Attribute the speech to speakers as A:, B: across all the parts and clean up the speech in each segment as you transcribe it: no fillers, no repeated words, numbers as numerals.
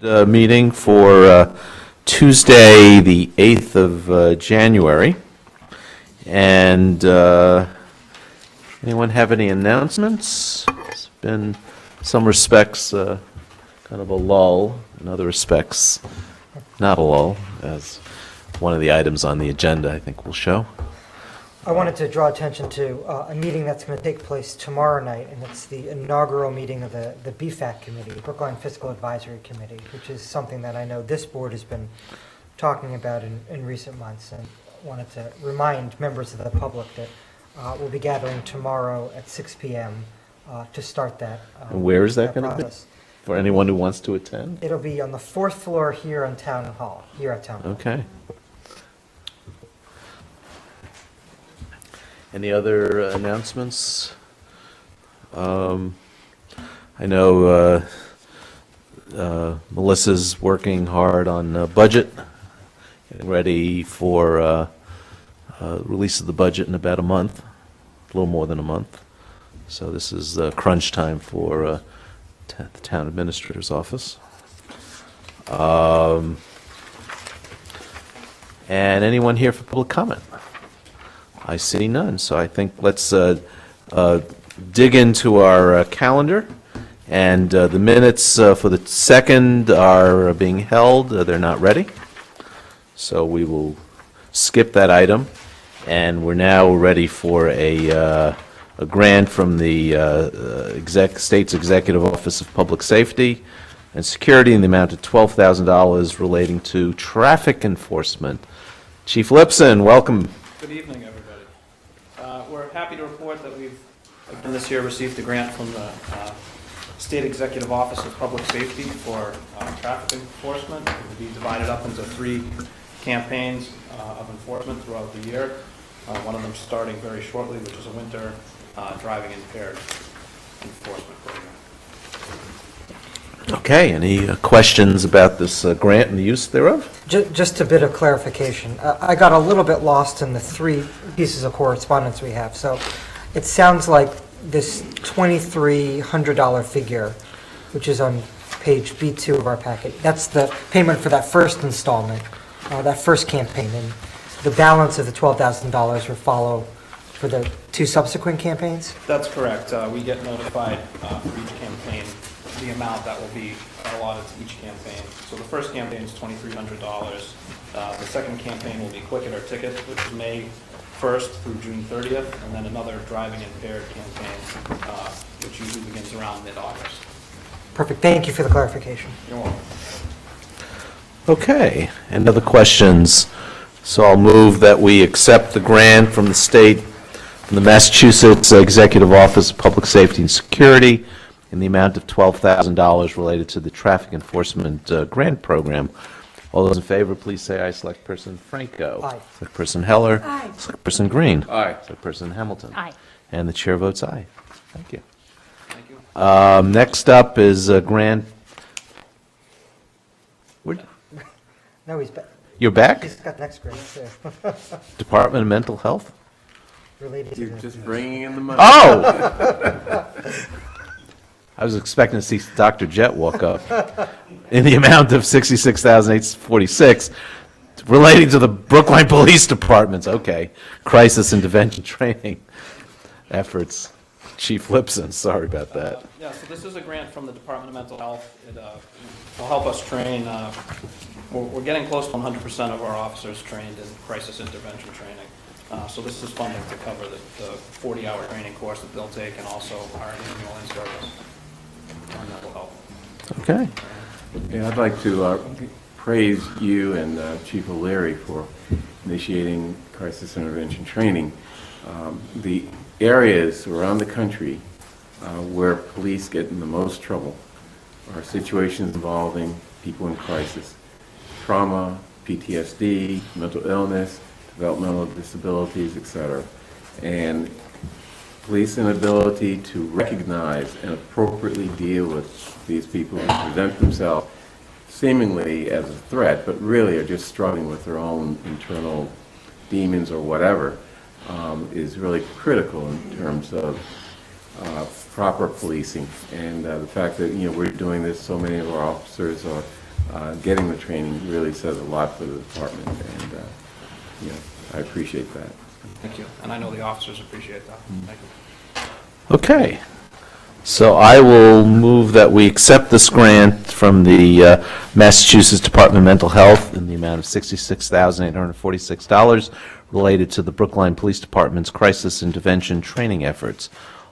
A: Meeting for Tuesday, the 8th of January. And anyone have any announcements? It's been, in some respects, kind of a lull, in other respects, not a lull, as one of the items on the agenda, I think, will show.
B: I wanted to draw attention to a meeting that's going to take place tomorrow night, and it's the inaugural meeting of the BFAC Committee, Brookline Fiscal Advisory Committee, which is something that I know this board has been talking about in recent months, and wanted to remind members of the public that we'll be gathering tomorrow at 6 p.m. To start that.
A: And where is that going to be? For anyone who wants to attend?
B: It'll be on the 4th floor here on Town Hall, here at Town Hall.
A: Okay. Any other announcements? I know Melissa's working hard on budget, getting ready for release of the budget in about a month, a little more than a month. So this is crunch time for the town administrator's office. And anyone here for public comment? I see none, so I think let's dig into our calendar. And the minutes for the 2nd are being held. They're not ready. So we will skip that item. And we're now ready for a grant from the State's Executive Office of Public Safety and Security in the amount of $12,000 relating to traffic enforcement. Chief Lipson, welcome.
C: Good evening, everybody. We're happy to report that we've, again this year, received a grant from the State Executive Office of Public Safety for traffic enforcement. It will be divided up into 3 campaigns of enforcement throughout the year. One of them starting very shortly, which is a winter driving impaired enforcement program.
A: Okay, any questions about this grant and the use thereof?
B: Just a bit of clarification. I got a little bit lost in the 3 pieces of correspondence we have. So it sounds like this $2,300 figure, which is on page B2 of our packet, that's the payment for that first installment, that first campaign. And the balance of the $12,000 will follow for the 2 subsequent campaigns?
C: That's correct. We get notified for each campaign the amount that will be allotted to each campaign. So the first campaign is $2,300. The second campaign will be Quick It or Ticket, which is May 1st through June 30th, and then another driving impaired campaign, which usually begins around mid-August.
B: Perfect. Thank you for the clarification.
C: You're welcome.
A: Okay, any other questions? So I'll move that we accept the grant from the state, from the Massachusetts Executive Office of Public Safety and Security in the amount of $12,000 related to the traffic enforcement grant program. All those in favor, please say aye. Select person Franco.
B: Aye.
A: Select person Heller.
D: Aye.
A: Select person Green.
E: Aye.
A: Select person Hamilton.
D: Aye.
A: And the chair votes aye. Thank you.
C: Thank you.
A: Next up is a grant.
B: No, he's back.
A: You're back?
B: He's got next grade, too.
A: Department of Mental Health?
B: Related to
E: You're
B: the-
E: just bringing in the money.
A: Oh! I was expecting to see Dr. Jet walk up in the amount of $66,846 relating to the Brookline Police Department's, okay, crisis intervention training efforts. Chief Lipson, sorry about that.
C: Yeah, so this is a grant from the Department of Mental Health. It will help us train. We're getting close to 100% of our officers trained in crisis intervention training. So this is funding to cover the 40-hour training course that they'll take, and also our annual in-service on mental health.
A: Okay.
E: And I'd like to praise you and Chief O'Leary for initiating crisis intervention training. The areas around the country where police get in the most trouble are situations involving people in crisis. Trauma, PTSD, mental illness, developmental disabilities, etc. And police inability to recognize and appropriately deal with these people who present themselves seemingly as a threat, but really are just struggling with their own internal demons or whatever, is really critical in terms of proper policing. And the fact that, we're doing this, so many of our officers are getting the training really says a lot for the department, and, you know, I appreciate that.
C: Thank you. And I know the officers appreciate that. Thank you.
A: Okay. So I will move that we accept this grant from the Massachusetts Department of Mental Health in the amount of $66,846 related to the Brookline Police Department's crisis intervention training efforts.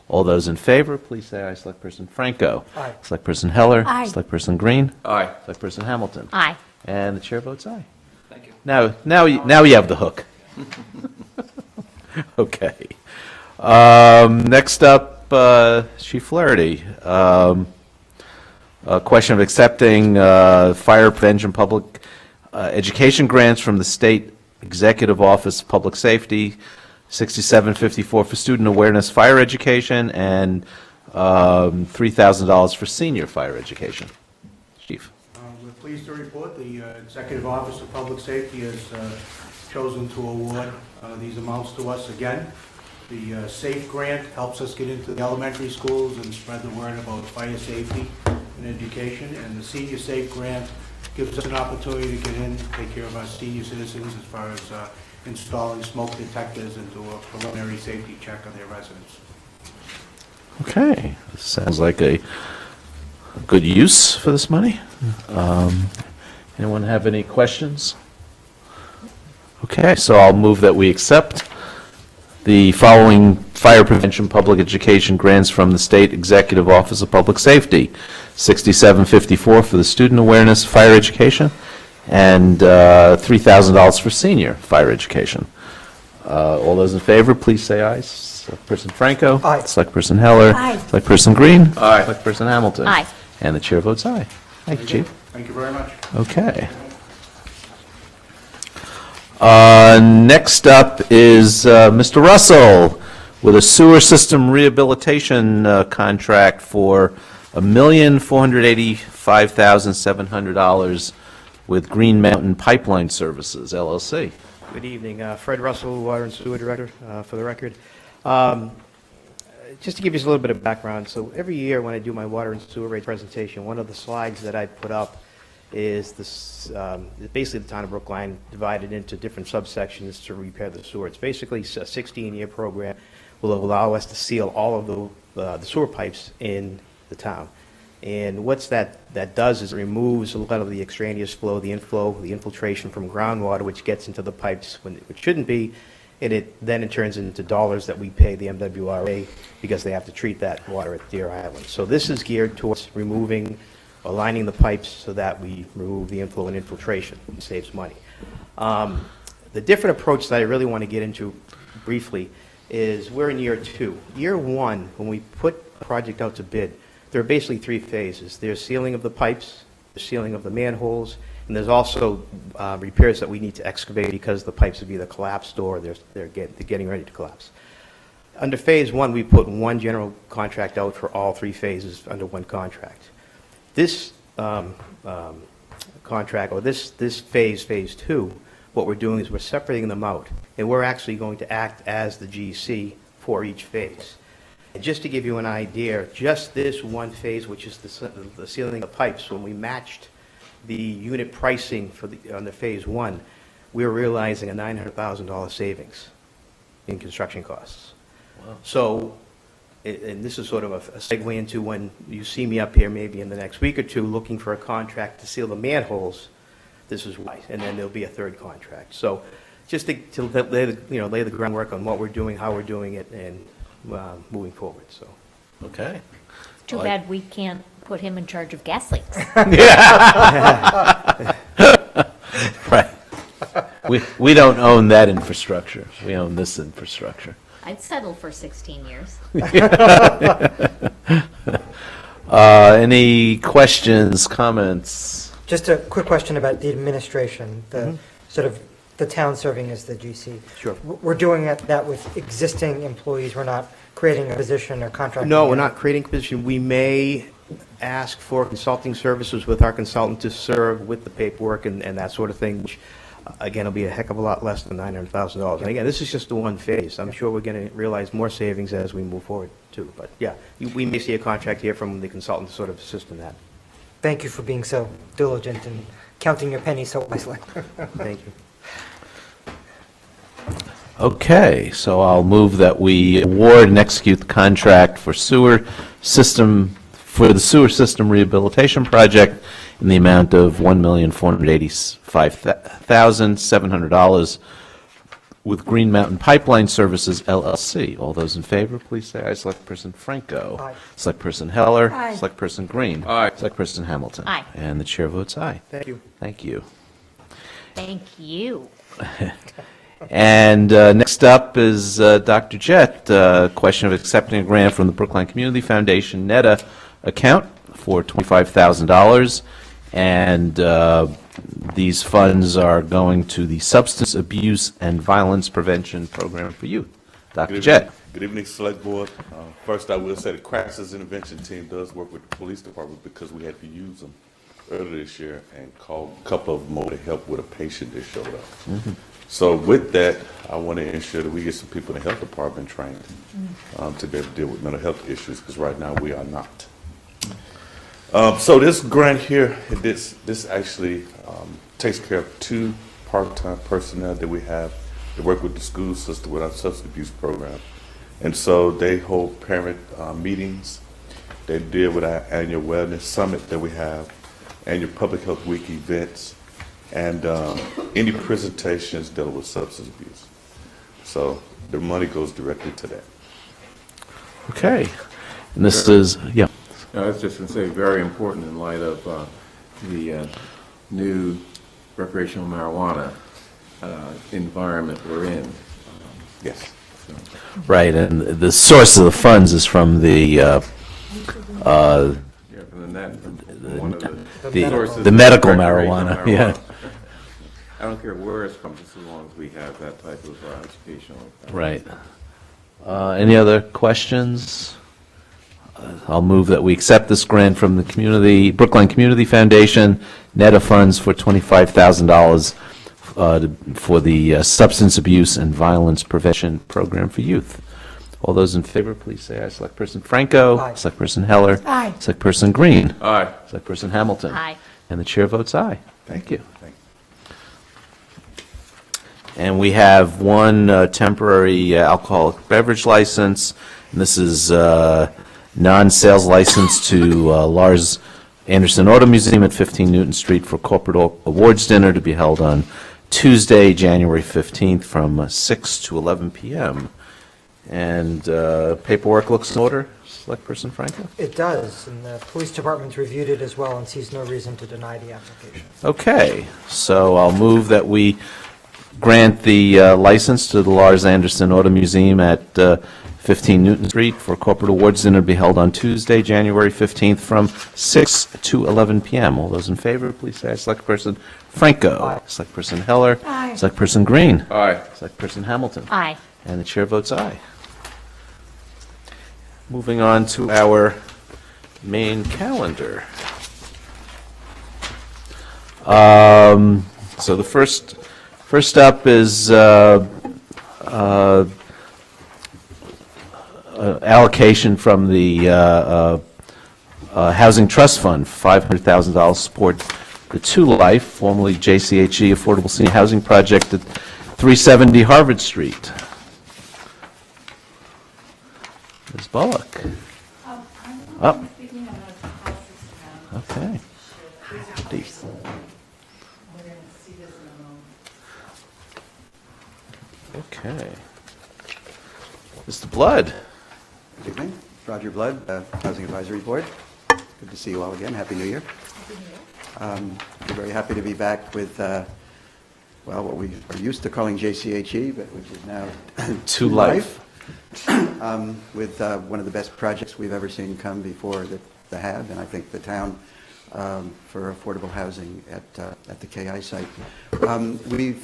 A: All those in favor, please say aye. Selectperson Franco.
B: Aye.
A: Selectperson Heller.
D: Aye.
A: Selectperson Green.
E: Aye.
A: Selectperson Hamilton.
D: Aye.
A: And the chair votes aye.
C: Thank you.
A: Now you have the hook. Okay. Next up, Chief Flaherty. A question of accepting fire prevention public education grants from the State Executive Office of Public Safety, $67.54 for student awareness fire education, and $3,000 for senior fire education. Chief.
F: We're pleased to report the Executive Office of Public Safety has chosen to award these amounts to us again. The SAFE grant helps us get into the elementary schools and spread the word about fire safety and education, and the Senior SAFE grant gives us an opportunity to get in, take care of our senior citizens as far as installing smoke detectors and do a preliminary safety check on their residents.
A: Okay. This sounds like a good use for this money. Anyone have any questions? Okay, so I'll move that we accept the following fire prevention public education grants from the State Executive Office of Public Safety, $67.54 for the student awareness fire education, and $3,000 for senior fire education. All those in favor, please say aye. Selectperson Franco.
B: Aye.
A: Selectperson Heller.
D: Aye.
A: Selectperson Green.
E: Aye.
A: Selectperson Hamilton.
D: Aye.
A: And the chair votes aye. Thank you, Chief.
F: Thank you very much.
A: Okay. Next up is Mr. Russell with a sewer system rehabilitation contract for $1,485,700 with Green Mountain Pipeline Services, LLC.
G: Good evening. Fred Russell, Water and Sewer Director, for the record. Just to give you a little bit of background, so every year when I do my water and sewer rate presentation, one of the slides that I put up is this, basically the town of Brookline divided into different subsections to repair the sewer. It's basically a 16-year program, will allow us to seal all of the sewer pipes in the town. And what's that does is it removes a lot of the extraneous flow, the inflow, the infiltration from groundwater, which gets into the pipes when it shouldn't be, and it turns into dollars that we pay the MWRA because they have to treat that water at Deer Island. So this is geared towards removing, aligning the pipes so that we remove the inflow and infiltration. It saves money. The different approach that I really want to get into briefly is we're in year 2. Year 1, when we put a project out to bid, there are basically 3 phases. There's sealing of the pipes, the sealing of the manholes, and there's also repairs that we need to excavate because the pipes have either collapsed or they're getting ready to collapse. Under phase 1, we put one general contract out for all 3 phases under one contract. This contract, or this phase 2, what we're doing is we're separating them out, and we're actually going to act as the GC for each phase. And just to give you an idea, just this one phase, which is the sealing of pipes, when we matched the unit pricing for on the phase 1, we were realizing a $900,000 savings in construction costs. Wow. So, and this is sort of a segue into when you see me up here maybe in the next week or 2 looking for a contract to seal the manholes, this is why, and then there'll be a 3rd contract. So just to lay the groundwork on what we're doing, how we're doing it, and moving forward. So.
A: Okay.
D: Too bad we can't put him in charge of gas leaks.
A: Right. We don't own that infrastructure. We own this infrastructure.
D: I'd settle for 16 years.
A: Any questions, comments?
B: Just a quick question about the administration, the sort of the town serving as the GC.
G: Sure.
B: We're doing that with existing employees. We're not creating a position or contracting.
G: No, we're
B: in.
G: not creating a position. We may ask for consulting services with our consultant to serve with the paperwork and that sort of thing, which, again, will be a heck of a lot less than $900,000. And again, this is just the one phase. I'm sure we're going to realize more savings as we move forward, too. But, yeah, we may see a contract here from the consultant to sort of assist in that.
B: Thank you for being so diligent and counting your pennies so wisely.
G: Thank you.
A: Okay, so I'll move that we award and execute the contract for the sewer system rehabilitation project in the amount of $1,485,700 with Green Mountain Pipeline Services LLC. All those in favor, please say aye. Selectperson Franco.
B: Aye.
A: Selectperson Heller.
D: Aye.
A: Selectperson Green.
E: Aye.
A: Selectperson Hamilton.
D: Aye.
A: And the chair votes aye.
G: Thank you.
A: Thank you.
D: Thank you.
A: And next up is Dr. Jett, question of accepting a grant from the Brookline Community Foundation NETA account for $25,000. And these funds are going to the Substance Abuse and Violence Prevention Program for Youth. Dr. Jett.
H: Good evening, Select Board. First, I will say the Crisis Intervention Team does work with the Police Department because we had to use them earlier this year and called a couple of them over to help with a patient that showed up. So with that, I want to ensure that we get some people in the health department trained to be able to deal with mental health issues, because right now we are not. So this grant here, this actually takes care of 2 part-time personnel that we have that work with the school system with our substance abuse program. And so they hold parent meetings. They deal with our annual wellness summit that we have, annual public health week events, and any presentations dealing with substance abuse. So the money goes directly to that.
A: Okay. And this is, yeah.
E: I was just going to say, very important in light of the new recreational marijuana environment we're in.
H: Yes.
E: So,
A: Right, and the source of the funds is from the
E: yeah, from one of
A: the
E: sources
A: the
E: of
A: medical
E: recreational
A: marijuana, yeah.
E: I don't care where it's from, just as long as we have that type of educational.
A: Right. Any other questions? I'll move that we accept this grant from the Brookline Community Foundation, NETA funds for $25,000 for the Substance Abuse and Violence Prevention Program for Youth. All those in favor, please say aye. Selectperson Franco.
B: Aye.
A: Selectperson Heller.
D: Aye.
A: Selectperson Green.
E: Aye.
A: Selectperson Hamilton.
D: Aye.
A: And the chair votes aye. Thank you.
H: Thank you.
A: And we have one temporary alcoholic beverage license, and this is non-sales license to Lars Anderson Auto Museum at 15 Newton Street for corporate awards dinner to be held on Tuesday, January 15th from 6 to 11 p.m. And paperwork looks in order, Selectperson Franco?
B: It does, and the police department's reviewed it as well and sees no reason to deny the application.
A: Okay, so I'll move that we grant the license to the Lars Anderson Auto Museum at 15 Newton Street for corporate awards dinner to be held on Tuesday, January 15th from 6 to 11 p.m. All those in favor, please say aye. Selectperson Franco.
B: Aye.
A: Selectperson Heller.
D: Aye.
A: Selectperson Green.
E: Aye.
A: Selectperson Hamilton.
D: Aye.
A: And the chair votes aye. Moving on to our main calendar. So the first up is allocation from the Housing Trust Fund, $500,000 support the Two Life, formerly JCHE Affordable Senior Housing Project at 370 Harvard Street. Ms. Bullock. Oh. Okay. Please. Okay. Mr. Blood.
I: Good evening. Roger Blood, Housing Advisory Board. Good to see you all again. Happy New Year. We're very happy to be back with, well, what we are used to calling JCHE, but which is now
A: Two Life.
I: With one of the best projects we've ever seen come before the HAB, and I think the town for affordable housing at the KI site. We've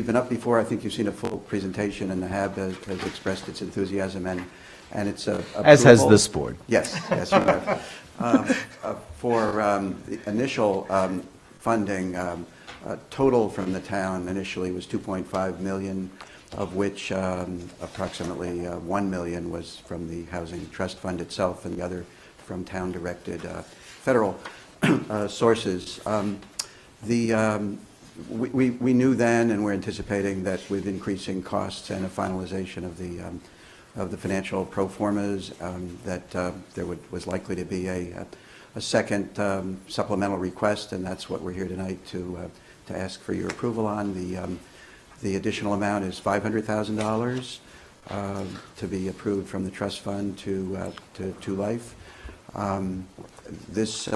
I: been up before. I think you've seen a full presentation, and the HAB has expressed its enthusiasm and its
A: As has
I: approval.
A: this board.
I: Yes, yes, you have. For the initial funding, total from the town initially was $2.5 million, of which approximately $1 million was from the Housing Trust Fund itself, and the other from town-directed federal sources. We knew then, and we're anticipating that with increasing costs and a finalization of the financial pro formas, that there was likely to be a second supplemental request, and that's what we're here tonight to ask for your approval on. The additional amount is $500,000 to be approved from the trust fund to Life. This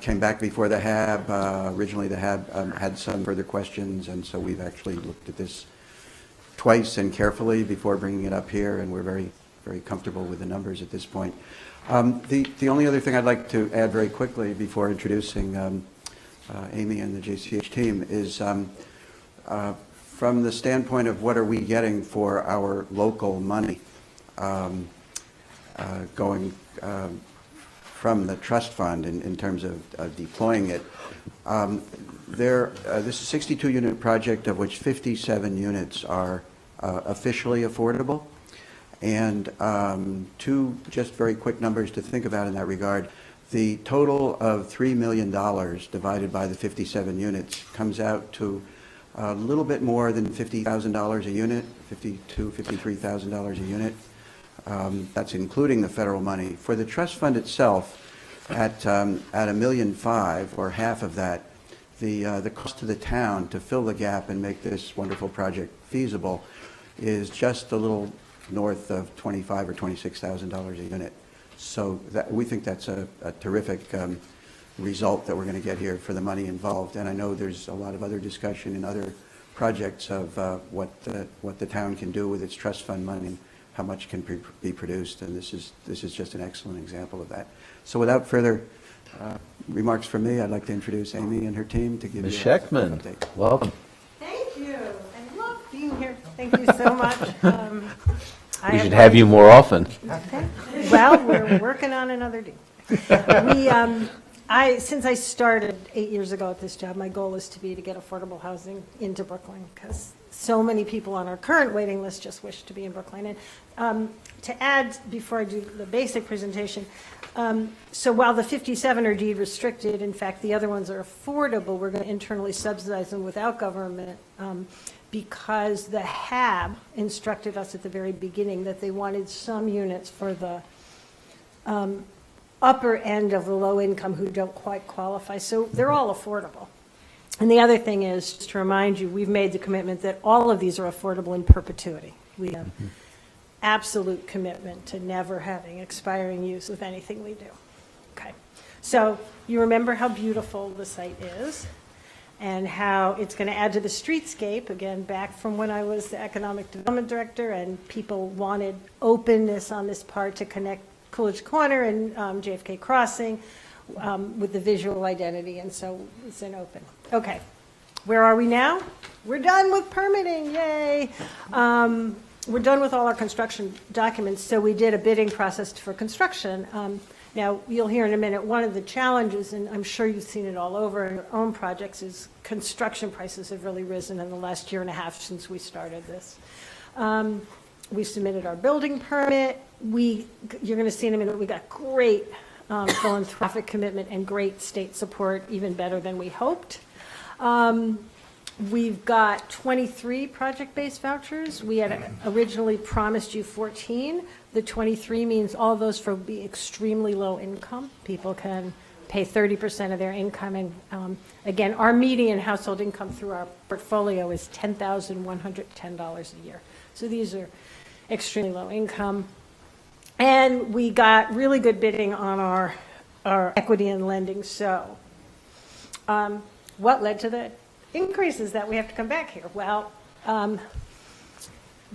I: came back before the HAB. Originally, the HAB had some further questions, and so we've actually looked at this twice and carefully before bringing it up here, and we're very, very comfortable with the numbers at this point. The only other thing I'd like to add very quickly before introducing Amy and the JCH team is from the standpoint of what are we getting for our local money going from the trust fund in terms of deploying it. This is a 62-unit project, of which 57 units are officially affordable. And two just very quick numbers to think about in that regard. The total of $3 million divided by the 57 units comes out to a little bit more than $50,000 a unit, $52,000, $53,000 a unit. That's including the federal money. For the trust fund itself, at $1.5 million, or half of that, the cost to the town to fill the gap and make this wonderful project feasible is just a little north of $25,000 or $26,000 a unit. So we think that's a terrific result that we're going to get here for the money involved. And I know there's a lot of other discussion in other projects of what the town can do with its trust fund money and how much can be produced. And this is just an excellent example of that. So without further remarks from me, I'd like to introduce Amy and her team to give
A: Ms.
I: you a
A: Schechtman,
I: update.
A: welcome.
J: Thank you. I love being here. Thank you so much.
A: We should have you more often.
J: Okay. Well, we're working on another deal. Since I started 8 years ago at this job, my goal is to get affordable housing into Brookline, because so many people on our current waiting list just wish to be in Brookline. And to add, before I do the basic presentation, so while the 57 are deed restricted, in fact, the other ones are affordable, we're going to internally subsidize them without government, because the HAB instructed us at the very beginning that they wanted some units for the upper end of the low income who don't quite qualify. So they're all affordable. And the other thing is, just to remind you, we've made the commitment that all of these are affordable in perpetuity. We have absolute commitment to never having expiring use with anything we do. Okay. So you remember how beautiful the site is and how it's going to add to the streetscape, again, back from when I was the economic development director, and people wanted openness on this part to connect Coolidge Corner and JFK Crossing with the visual identity, and so it's an open. Okay, where are we now? We're done with permitting, yay! We're done with all our construction documents, so we did a bidding process for construction. Now, you'll hear in a minute, one of the challenges, and I'm sure you've seen it all over in your own projects, is construction prices have really risen in the last year and a half since we started this. We submitted our building permit. You're going to see in a minute, we got great philanthropic commitment and great state support, even better than we hoped. We've got 23 project-based vouchers. We had originally promised you 14. The 23 means all those for be extremely low income. People can pay 30% of their income. And again, our median household income through our portfolio is $10,110 a year. So these are extremely low income. And we got really good bidding on our equity and lending. So what led to the increases that we have to come back here? Well,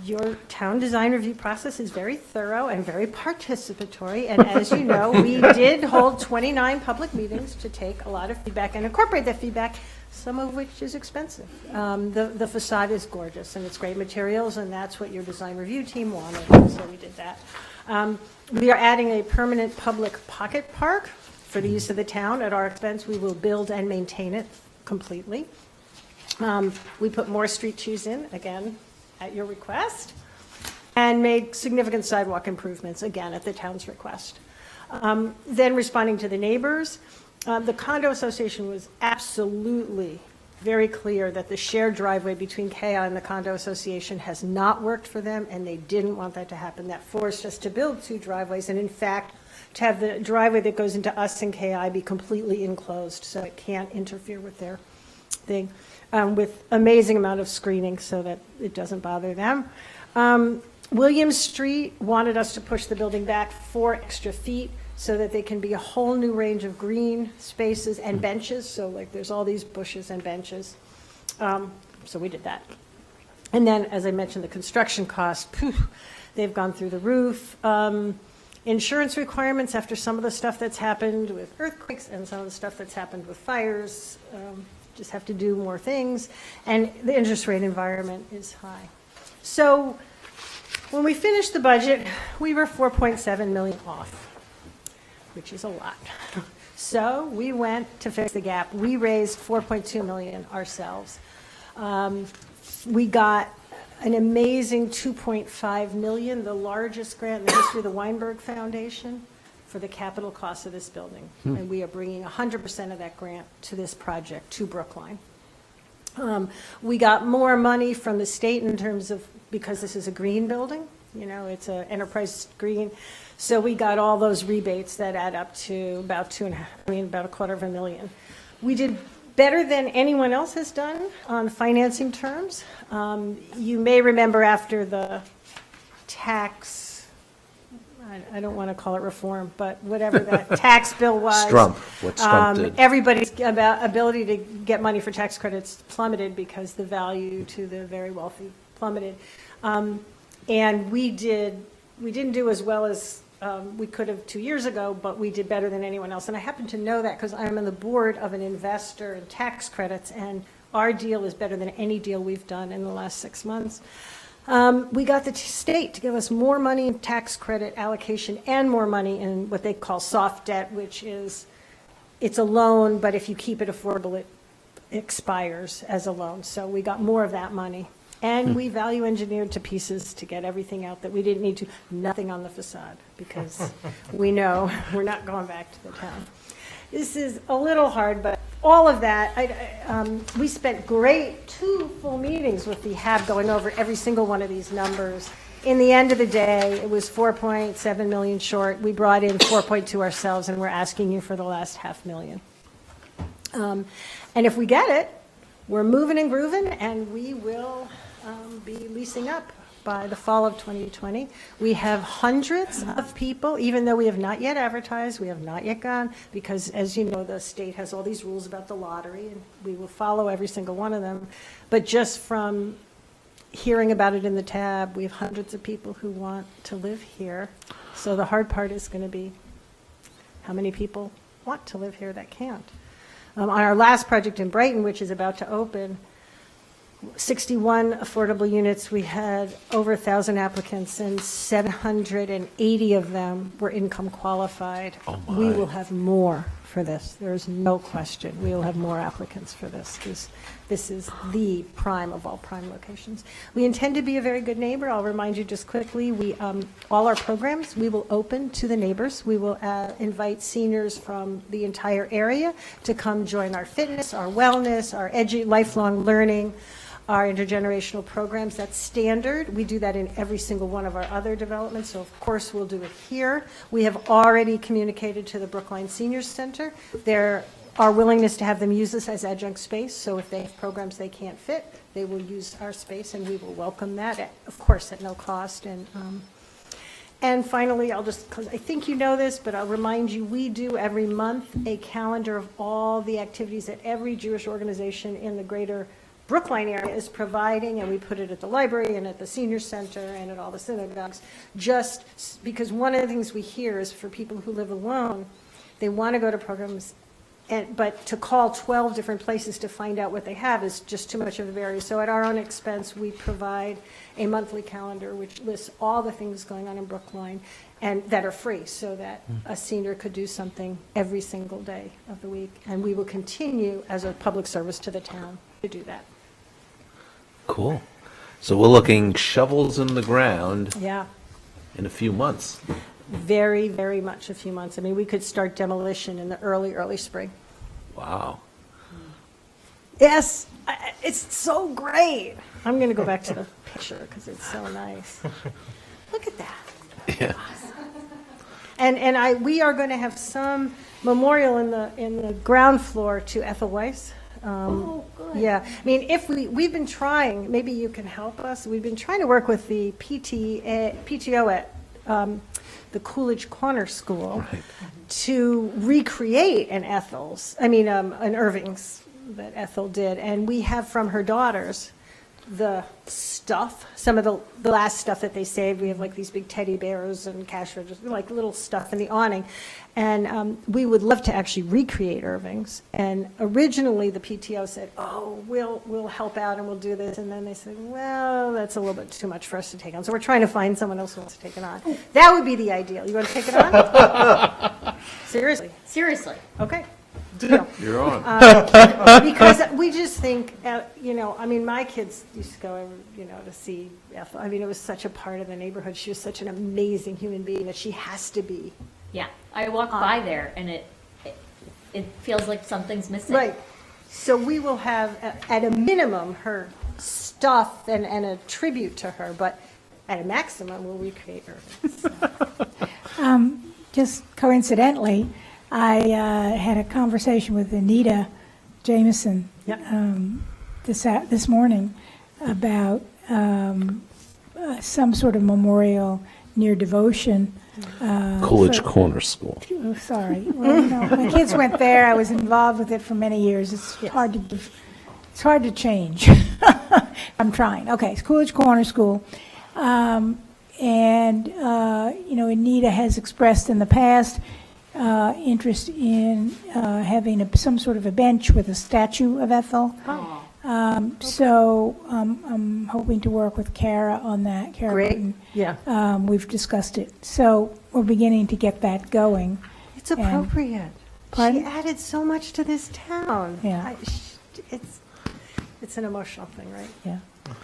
J: your town design review process is very thorough and very participatory. And as you know, we did hold 29 public meetings to take a lot of feedback and incorporate that feedback, some of which is expensive. The facade is gorgeous and it's great materials, and that's what your design review team wanted, so we did that. We are adding a permanent public pocket park for the use of the town. At our expense, we will build and maintain it completely. We put more street trees in, again, at your request, and made significant sidewalk improvements, again, at the town's request. Then responding to the neighbors, The condo association was absolutely very clear that the shared driveway between KI and the condo association has not worked for them, and they didn't want that to happen. That forced us to build 2 driveways, and in fact, to have the driveway that goes into us and KI be completely enclosed, so it can't interfere with their thing, with amazing amount of screening so that it doesn't bother them. William Street wanted us to push the building back 4 extra feet so that they can be a whole new range of green spaces and benches. So like there's all these bushes and benches. So we did that. And then, as I mentioned, the construction cost, they've gone through the roof. Insurance requirements after some of the stuff that's happened with earthquakes and some of the stuff that's happened with fires, just have to do more things. And the interest rate environment is high. So when we finished the budget, we were 4.7 million off, which is a lot. So we went to fix the gap. We raised 4.2 million ourselves. We got an amazing 2.5 million, the largest grant in the history of the Weinberg Foundation for the capital cost of this building. And we are bringing 100% of that grant to this project, to Brookline. We got more money from the state in terms of, because this is a green building, you know, it's an enterprise green. So we got all those rebates that add up to about about $250,000. We did better than anyone else has done on financing terms. You may remember after the tax, I don't want to call it reform, but whatever that tax bill was.
A: Strump, what Strump did.
J: Everybody's ability to get money for tax credits plummeted because the value to the very wealthy plummeted. And we didn't do as well as we could have 2 years ago, but we did better than anyone else. And I happen to know that because I'm on the board of an investor in tax credits, and our deal is better than any deal we've done in the last 6 months. We got the state to give us more money in tax credit allocation and more money in what they call soft debt, which is, it's a loan, but if you keep it affordable, it expires as a loan. So we got more of that money. And we value engineered to pieces to get everything out that we didn't need to, nothing on the facade, because we know we're not going back to the town. This is a little hard, but all of that, we spent 2 full meetings with the HAB going over every single one of these numbers. In the end of the day, it was 4.7 million short. We brought in 4.2 ourselves, and we're asking you for the last $500,000. And if we get it, we're moving and grooving, and we will be leasing up by the fall of 2020. We have hundreds of people, even though we have not yet advertised, we have not yet gone, because as you know, the state has all these rules about the lottery, and we will follow every single one of them. But just from hearing about it in the tab, we have hundreds of people who want to live here. So the hard part is going to be how many people want to live here that can't. On our last project in Brighton, which is about to open, 61 affordable units, we had over 1,000 applicants, and 780 of them were income qualified.
A: Oh my.
J: We will have more for this. There is no question. We will have more applicants for this, because this is the prime of all prime locations. We intend to be a very good neighbor. I'll remind you just quickly, we all our programs, we will open to the neighbors. We will invite seniors from the entire area to come join our fitness, our wellness, our lifelong learning, our intergenerational programs. That's standard. We do that in every single one of our other developments, so of course we'll do it here. We have already communicated to the Brookline Senior Center our willingness to have them use this as adjunct space, so if they have programs they can't fit, they will use our space, and we will welcome that, of course, at no cost. And finally, because I think you know this, but I'll remind you, we do every month a calendar of all the activities that every Jewish organization in the greater Brookline area is providing, and we put it at the library and at the senior center and at all the synagogues, just because one of the things we hear is for people who live alone, they want to go to programs, but to call 12 different places to find out what they have is just too much of a barrier. So at our own expense, we provide a monthly calendar which lists all the things going on in Brookline and that are free, so that a senior could do something every single day of the week. And we will continue as a public service to the town to do that.
A: Cool. So we're looking shovels in the ground
J: Yeah.
A: in a few months.
J: very, very much a few months. I mean, we could start demolition in the early spring.
A: Wow.
J: Yes, it's so great. I'm going to go back to the picture because it's so nice. Look at that.
A: Yeah.
J: And we are going to have some memorial in the ground floor to Ethel Weiss.
D: Oh, good.
J: Yeah, I mean, if we've been trying, maybe you can help us. We've been trying to work with the PTO at the Coolidge Corner School to recreate an Irving's that Ethel did, and we have from her daughters the stuff, some of the last stuff that they saved. We have like these big teddy bears and cash registers, like little stuff in the awning. And we would love to actually recreate Irving's. And originally the PTO said, oh, we'll help out and we'll do this. And then they said, well, that's a little bit too much for us to take on. So we're trying to find someone else who wants to take it on. That would be the ideal. You want to take it on? Seriously?
D: Seriously.
J: Okay. Deal.
E: You're on.
J: Because we just think, my kids used to go, to see Ethel. I mean, it was such a part of the neighborhood. She was such an amazing human being that she has to be.
D: Yeah, I walk by there and it feels like something's missing.
J: Right. So we will have, at a minimum, her stuff and a tribute to her, but at a maximum, we'll recreate her.
K: Just coincidentally, I had a conversation with Anita Jameson this morning about some sort of memorial near Devotion.
A: Coolidge Corner School.
K: Oh, sorry. Well, my kids went there. I was involved with it for many years. It's hard to change. I'm trying. Okay, it's Coolidge Corner School. Anita has expressed in the past interest in having some sort of a bench with a statue of Ethel. So I'm hoping to work with Kara on that. Kara
J: Great.
K: Burton.
J: Yeah.
K: We've discussed it. So we're beginning to get that going.
J: It's appropriate.
K: Pardon?
J: She added so much to this town.
K: Yeah.
J: It's an emotional thing, right?
K: Yeah.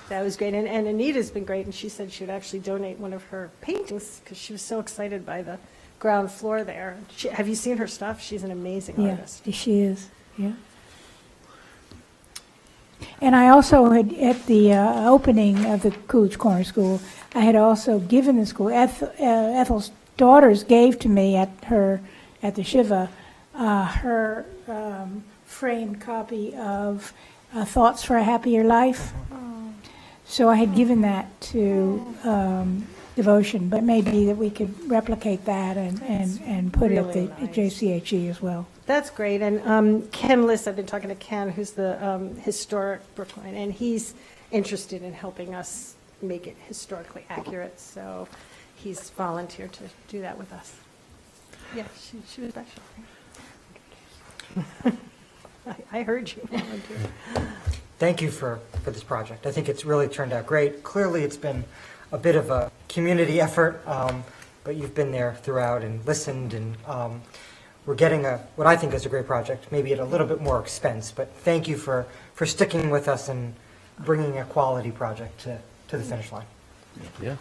J: That was great. And Anita's been great, and she said she would actually donate one of her paintings because she was so excited by the ground floor there. Have you seen her stuff? She's an amazing artist.
K: Yeah, she is. Yeah. And I also had, at the opening of the Coolidge Corner School, I had also given the school, Ethel's daughters gave to me at the Shiva, her framed copy of Thoughts for a Happier Life. So I had given that to Devotion, but maybe that we could replicate that and put it
J: really
K: at JCHE as well.
J: That's great. And Ken Liss, I've been talking to Ken, who's the historic Brookline, and he's interested in helping us make it historically accurate. So he's volunteered to do that with us. Yeah, she was special. I heard you volunteer.
B: Thank you for this project. I think it's really turned out great. Clearly, it's been a bit of a community effort, but you've been there throughout and listened, and we're getting what I think is a great project, maybe at a little bit more expense, but thank you for sticking with us and bringing a quality project to the finish line.
A: Yeah.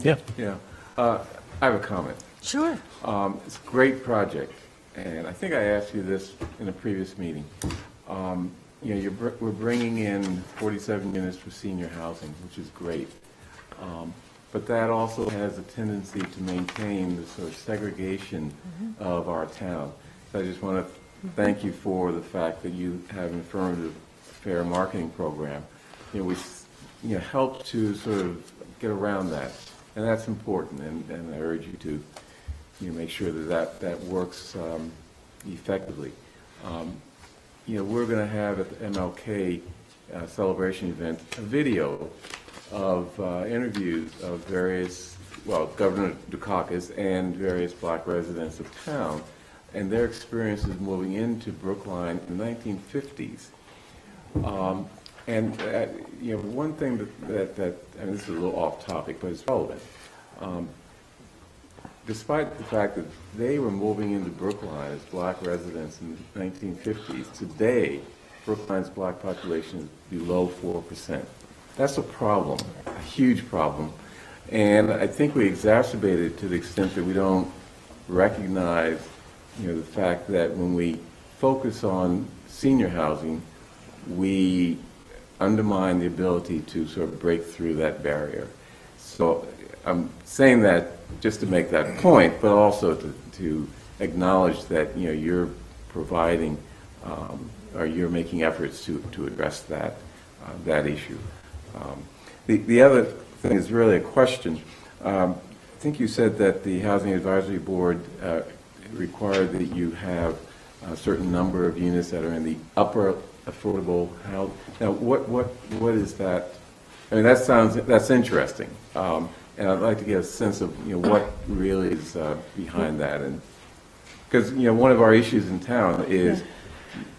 A: Yeah.
E: Yeah. I have a comment.
J: Sure.
E: It's a great project, and I think I asked you this in a previous meeting. We're bringing in 47 units for senior housing, which is great. But that also has a tendency to maintain the sort of segregation of our town. So I just want to thank you for the fact that you have an affirmative fair marketing program. We help to sort of get around that, and that's important. And I urge you to make sure that works effectively. We're going to have at the MLK celebration event a video of interviews of Governor Dukakis and various black residents of town and their experiences moving into Brookline in the 1950s. One thing that this is a little off topic, but it's relevant. Despite the fact that they were moving into Brookline as black residents in the 1950s, today Brookline's black population is below 4%. That's a problem, a huge problem. And I think we exacerbate it to the extent that we don't recognize, the fact that when we focus on senior housing, we undermine the ability to sort of break through that barrier. So I'm saying that just to make that point, but also to acknowledge that, you're providing or you're making efforts to address that issue. The other thing is really a question. I think you said that the Housing Advisory Board required that you have a certain number of units that are in the upper affordable housing. Now, what is that? I mean, that's interesting, and I'd like to get a sense of what really is behind that, and because one of our issues in town is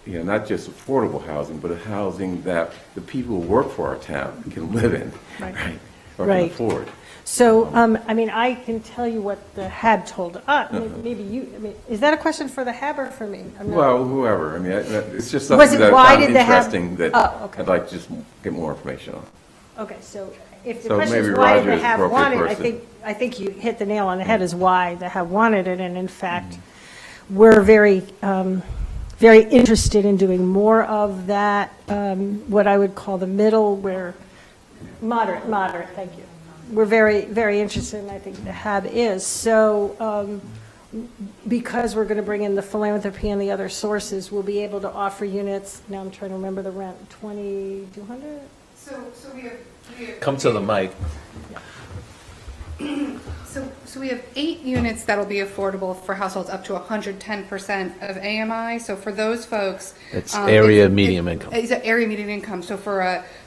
E: not just affordable housing, but a housing that the people who work for our town can live in, right? Or can afford.
J: So, I mean, I can tell you what the HAB told us. Maybe you, is that a question for the HAB or for me?
E: Well, whoever. I mean, it's just something that I found interesting that I'd like to just get more information on.
J: Okay, so if the
E: So
J: question is
E: maybe
J: why
E: Roger
J: the
E: is
J: HAB
E: appropriate
J: wanted,
E: person.
J: I think you hit the nail on the head is why the HAB wanted it, and in fact, we're very, very interested in doing more of that, what I would call the middle, where moderate, thank you. We're very, very interested, and I think the HAB is. So because we're going to bring in the philanthropy and the other sources, we'll be able to offer units, now I'm trying to remember the rent, 2,200?
L: So we have
A: Come to the mic.
L: So we have 8 units that'll be affordable for households up to 110% of AMI. So for those folks,
A: It's area medium income.
L: It's area median income. So to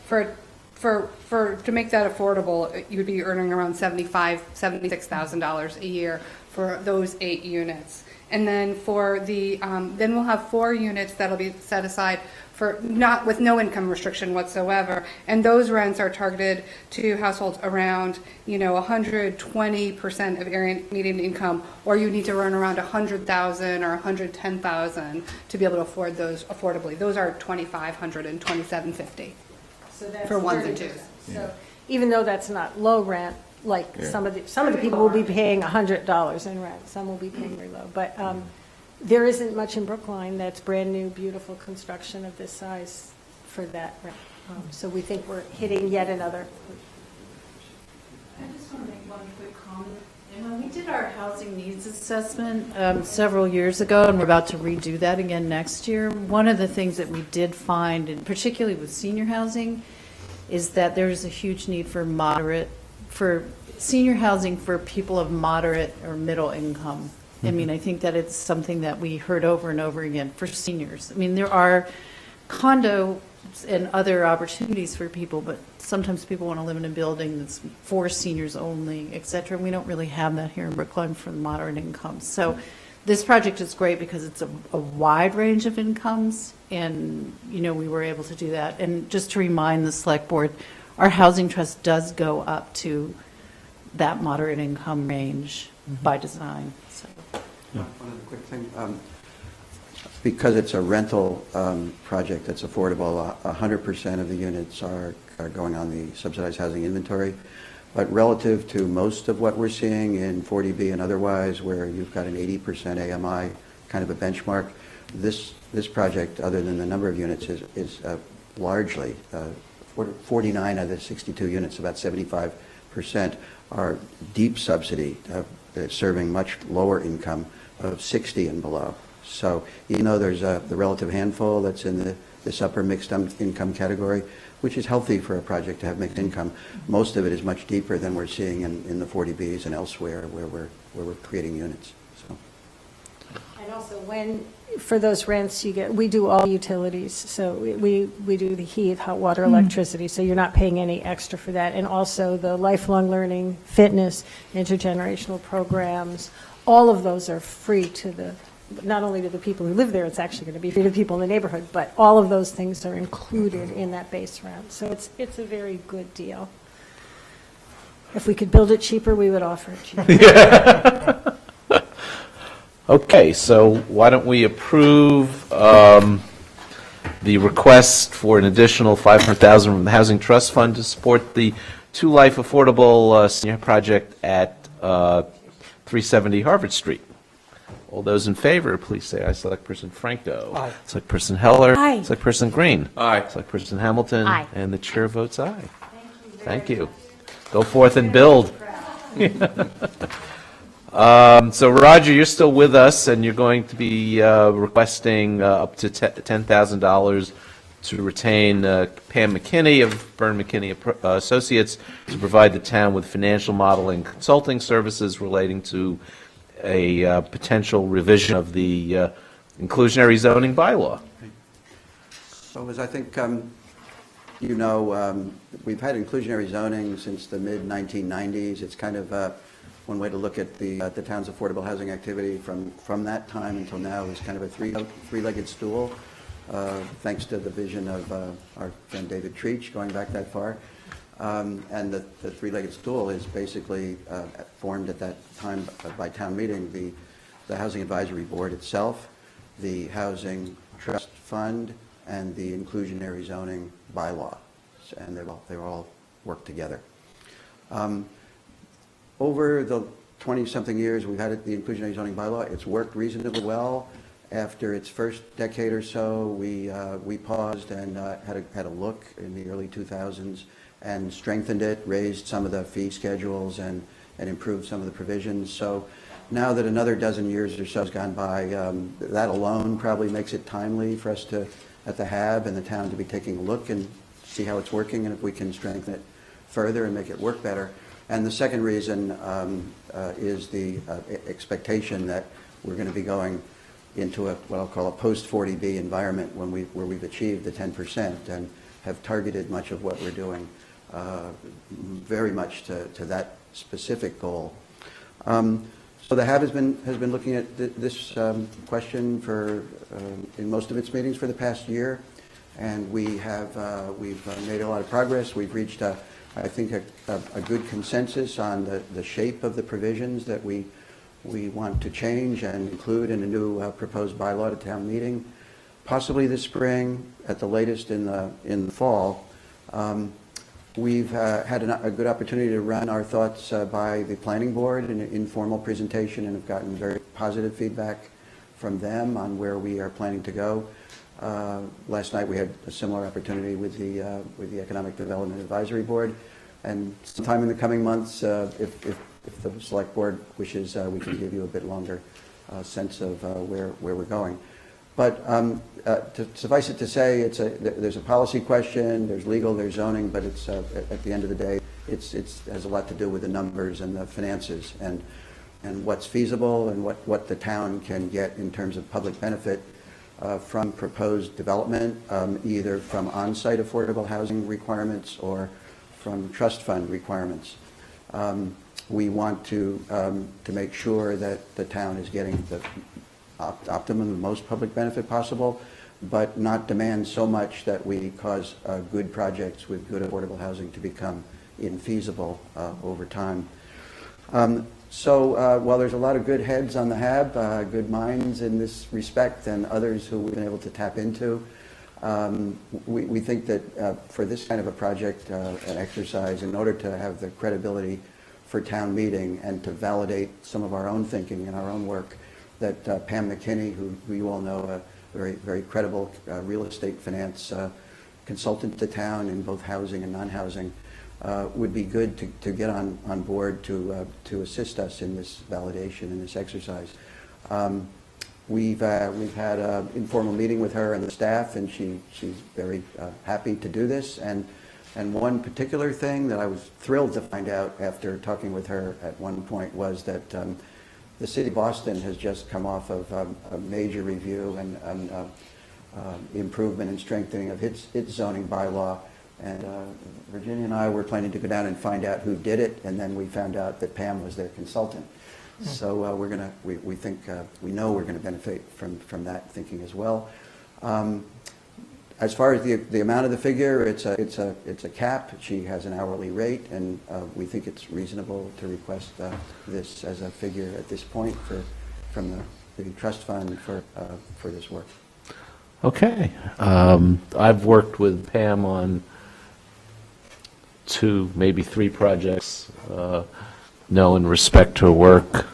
L: make that affordable, you would be earning around $76,000 a year for those 8 units. And then for the then we'll have 4 units that'll be set aside for with no income restriction whatsoever, and those rents are targeted to households around 120% of area median income, or you need to earn around 100,000 or 110,000 to be able to afford those affordably. Those are 2,500 and 2,750 for ones and twos.
J: So even though that's not low rent, like some of the people will be paying $100 in rent, some will be paying very low, but there isn't much in Brookline that's brand new, beautiful construction of this size for that rent. So we think we're hitting yet another.
M: I just want to make one quick comment. We did our housing needs assessment several years ago, and we're about to redo that again next year. One of the things that we did find, and particularly with senior housing, is that there's a huge need for senior housing for people of moderate or middle income. I mean, I think that it's something that we heard over and over again for seniors. I mean, there are condo and other opportunities for people, but sometimes people want to live in a building that's for seniors only, et cetera. And we don't really have that here in Brookline for moderate incomes. So this project is great because it's a wide range of incomes, and, we were able to do that. And just to remind the select board, our housing trust does go up to that moderate income range by design. So.
I: One other quick thing. Because it's a rental project that's affordable, 100% of the units are going on the subsidized housing inventory. But relative to most of what we're seeing in 40B and otherwise, where you've got an 80% AMI kind of a benchmark, this project, other than the number of units, is largely 49 out of the 62 units, about 75%, are deep subsidy, serving much lower income of 60 and below. So even though there's the relative handful that's in this upper mixed income category, which is healthy for a project to have mixed income, most of it is much deeper than we're seeing in the 40Bs and elsewhere where we're creating units. So.
J: And also for those rents we do all utilities. So we do the heat, hot water, electricity, so you're not paying any extra for that. And also the lifelong learning, fitness, intergenerational programs, all of those are free to not only to the people who live there, it's actually going to be free to the people in the neighborhood, but all of those things are included in that base rent. So it's a very good deal. If we could build it cheaper, we would offer it cheaper.
A: Okay, so why don't we approve the request for an additional $500,000 from the Housing Trust Fund to support the Two Life Affordable Senior Project at 370 Harvard Street. All those in favor, please say aye. Select Person Franco.
B: Aye.
A: Select Person Heller.
K: Aye.
A: Select Person Green.
E: Aye.
A: Select Person Hamilton.
D: Aye.
A: And the chair votes aye. Thank you. Go forth and build. So Roger, you're still with us, and you're going to be requesting up to $10,000 to retain Pam McKinney of Byrne McKinney Associates to provide the town with financial modeling consulting services relating to a potential revision of the inclusionary zoning bylaw.
I: So as I think you know, we've had inclusionary zoning since the mid-1990s. It's kind of one way to look at the town's affordable housing activity from that time until now is kind of a three-legged stool, thanks to the vision of our friend David Treach going back that far. And the three-legged stool is basically formed at that time by town meeting, the Housing Advisory Board itself, the Housing Trust Fund, and the inclusionary zoning bylaw, and they all work together. Over the 20-something years we've had the inclusionary zoning bylaw, it's worked reasonably well. After its first decade or so, we paused and had a look in the early 2000s and strengthened it, raised some of the fee schedules, and improved some of the provisions. So now that another dozen years or so has gone by, that alone probably makes it timely for us to, at the HAB and the town, to be taking a look and see how it's working and if we can strengthen it further and make it work better. And the second reason is the expectation that we're going to be going into what I'll call a post-40B environment where we've achieved the 10% and have targeted much of what we're doing very much to that specific goal. So the HAB has been looking at this question in most of its meetings for the past year, and we've made a lot of progress. We've reached I think a good consensus on the shape of the provisions that we want to change and include in a new proposed bylaw to town meeting, possibly this spring, at the latest in the fall. We've had a good opportunity to run our thoughts by the planning board in an informal presentation and have gotten very positive feedback from them on where we are planning to go. Last night we had a similar opportunity with the Economic Development Advisory Board, and sometime in the coming months, if the select board wishes, we can give you a bit longer sense of where we're going. But to suffice it to say, there's a policy question, there's legal, there's zoning, but it's at the end of the day, it has a lot to do with the numbers and the finances and what's feasible and what the town can get in terms of public benefit from proposed development, either from on-site affordable housing requirements or from trust fund requirements. We want to make sure that the town is getting the optimum, the most public benefit possible, but not demand so much that we cause good projects with good affordable housing to become infeasible over time. So while there's a lot of good heads on the HAB, good minds in this respect, and others who we've been able to tap into, we think that for this kind of a project, an exercise, in order to have the credibility for town meeting and to validate some of our own thinking and our own work, that Pam McKinney, who you all know, a very, very credible real estate finance consultant to town in both housing and non-housing, would be good to get on board to assist us in this validation, in this exercise. We've had an informal meeting with her and the staff, and she's very happy to do this. And one particular thing that I was thrilled to find out after talking with her at one point was that the city of Boston has just come off of a major review and improvement and strengthening of its zoning bylaw. And Virginia and I were planning to go down and find out who did it, and then we found out that Pam was their consultant. So we think we know we're going to benefit from that thinking as well. As far as the amount of the figure, it's a cap. She has an hourly rate, and we think it's reasonable to request this as a figure at this point from the trust fund for this work.
A: Okay. I've worked with Pam on 2, maybe 3 projects, know and respect her work.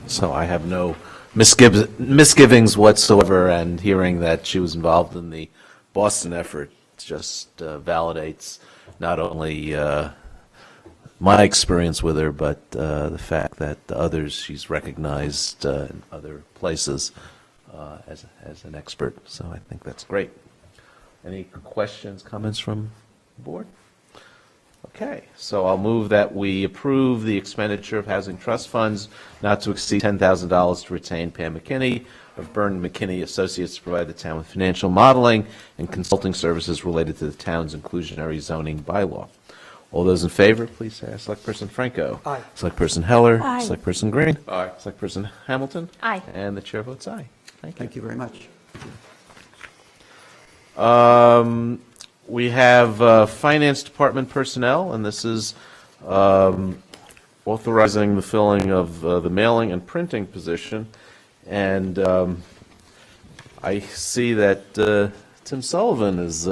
A: So I have no misgivings whatsoever, and hearing that she was involved in the Boston effort just validates not only my experience with her, but the fact that the others she's recognized in other places as an expert. So I think that's great. Any questions, comments from the board? Okay, so I'll move that we approve the expenditure of housing trust funds not to exceed $10,000 to retain Pam McKinney of Byrne McKinney Associates to provide the town with financial modeling and consulting services related to the town's inclusionary zoning bylaw. All those in favor, please say aye. Selectperson Franco.
B: Aye.
A: Selectperson Heller.
K: Aye.
A: Selectperson Green.
H: Aye.
A: Selectperson Hamilton.
D: Aye.
A: And the chair votes aye. Thank you.
I: Thank you very much.
A: We have Finance Department personnel, and this is authorizing the filling of the mailing and printing position. And I see that Tim Sullivan is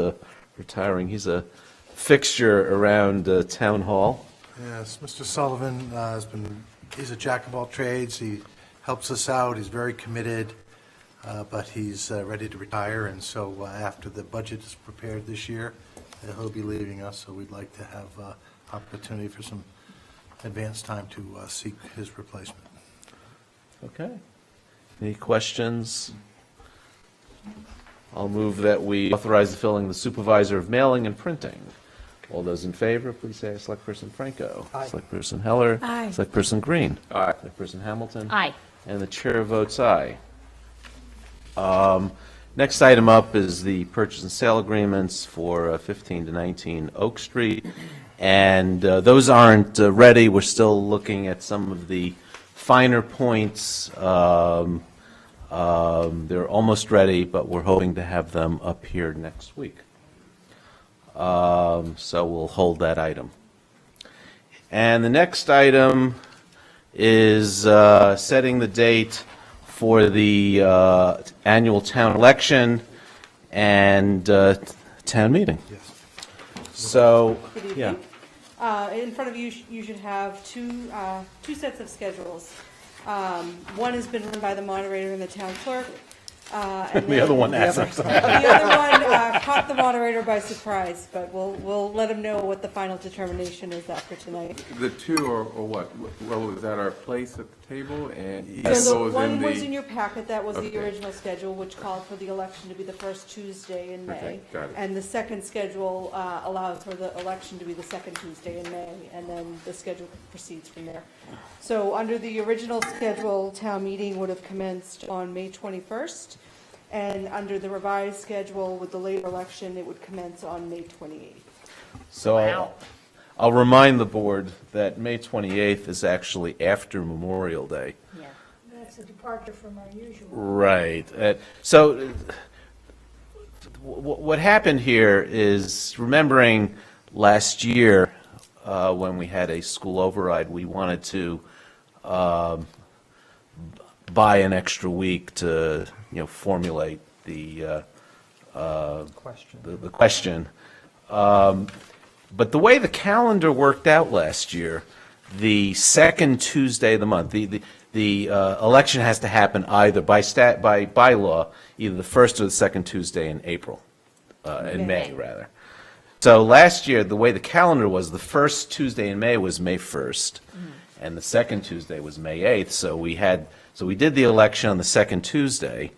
A: retiring. He's a fixture around Town Hall.
N: Yes, Mr. Sullivan he's a jack of all trades. He helps us out. He's very committed, but he's ready to retire. And so after the budget is prepared this year, he'll be leaving us. So we'd like to have opportunity for some advance time to seek his replacement.
A: Okay. Any questions? I'll move that we authorize the filling of the supervisor of mailing and printing. All those in favor, please say aye. Selectperson Franco.
B: Aye.
A: Selectperson Heller.
K: Aye.
A: Selectperson Green.
H: Aye.
A: Selectperson Hamilton.
D: Aye.
A: And the chair votes aye. Next item up is the purchase and sale agreements for 15 to 19 Oak Street. And those aren't ready. We're still looking at some of the finer points. They're almost ready, but we're hoping to have them up here next week. So we'll hold that item. And the next item is setting the date for the annual town election and town meeting.
N: Yes.
A: So,
O: Good evening.
A: yeah.
O: In front of you, you should have two sets of schedules. One has been run by the moderator and the town clerk.
A: The other one hasn't.
O: The other one caught the moderator by surprise, but we'll let him know what the final determination is after tonight.
E: The two or what? Well, was that our place at the table and
O: So the one was in your packet, that was the
E: Okay.
O: original schedule, which called for the election to be the first Tuesday in May.
E: Okay, got it.
O: And the second schedule allows for the election to be the second Tuesday in May, and then the schedule proceeds from there. So under the original schedule, town meeting would have commenced on May 21st, and under the revised schedule with the later election, it would commence on May 28th.
A: So I'll remind the board that May 28th is actually after Memorial Day.
D: Yeah.
K: That's a departure from our usual.
A: Right. So what happened here is, remembering last year when we had a school override, we wanted to buy an extra week to, formulate the
B: Question.
A: the question. But the way the calendar worked out last year, the second Tuesday of the month, the election has to happen either by bylaw, either the first or the second Tuesday in April, in May, rather. So last year, the way the calendar was, the first Tuesday in May was May 1st, and the second Tuesday was May 8th. So we did the election on the second Tuesday,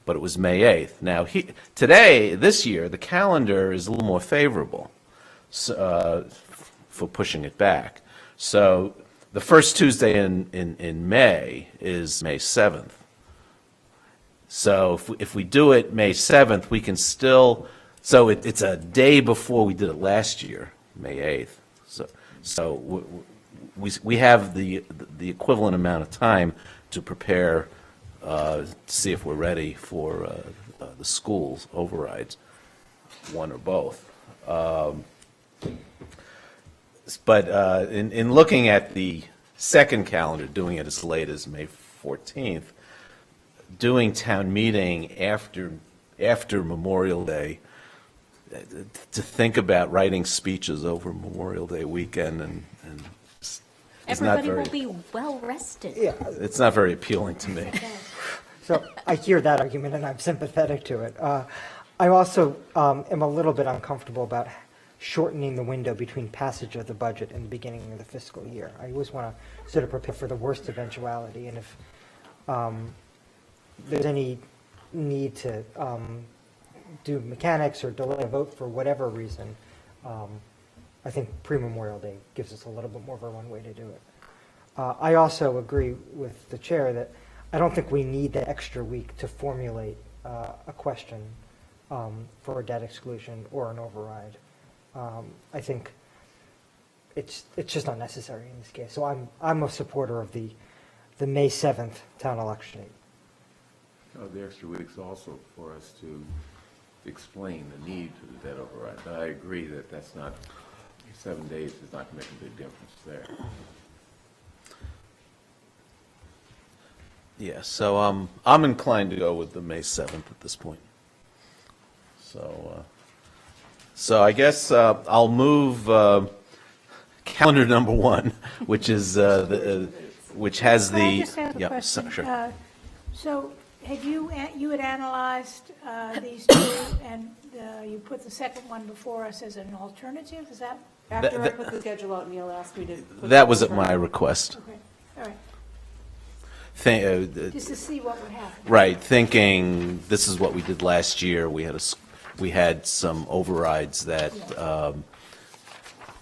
A: but it was May 8th. Now, today, this year, the calendar is a little more favorable for pushing it back. So the first Tuesday in May is May 7th. So if we do it May 7th, we can still, so it's a day before we did it last year, May 8th. So we have the equivalent amount of time to prepare, to see if we're ready for the school's overrides, one or both. But in looking at the second calendar, doing it as late as May 14th, doing town meeting after Memorial Day to think about writing speeches over Memorial Day weekend and it's not
D: Everybody
A: very,
D: will be well rested.
B: Yeah,
A: it's not very appealing to me.
B: so I hear that argument and I'm sympathetic to it. I also am a little bit uncomfortable about shortening the window between passage of the budget and the beginning of the fiscal year. I always want to sort of prepare for the worst eventuality, and if there's any need to do mechanics or delay a vote for whatever reason, I think pre-Memorial Day gives us a little bit more of a runway to do it. I also agree with the chair that I don't think we need the extra week to formulate a question for a debt exclusion or an override. I think it's just not necessary in this case. So I'm a supporter of the May 7th town election date.
E: The extra week's also for us to explain the need for the debt override. But I agree that that's not, 7 days is not going to make a big difference there.
A: Yeah, so I'm inclined to go with the May 7th at this point. So I guess I'll move calendar number 1, which is which has
K: Can I
A: the
K: just ask a question?
A: sure.
K: So had you had analyzed these two, and you put the second one before us as an alternative? Is that?
O: After I put the schedule out, Neil asked me to put
A: That
O: the
A: was at my
O: alternative.
A: request.
K: Okay, all right.
A: Just
K: Just to see what would happen.
A: Right, thinking this is what we did last year. We had some overrides that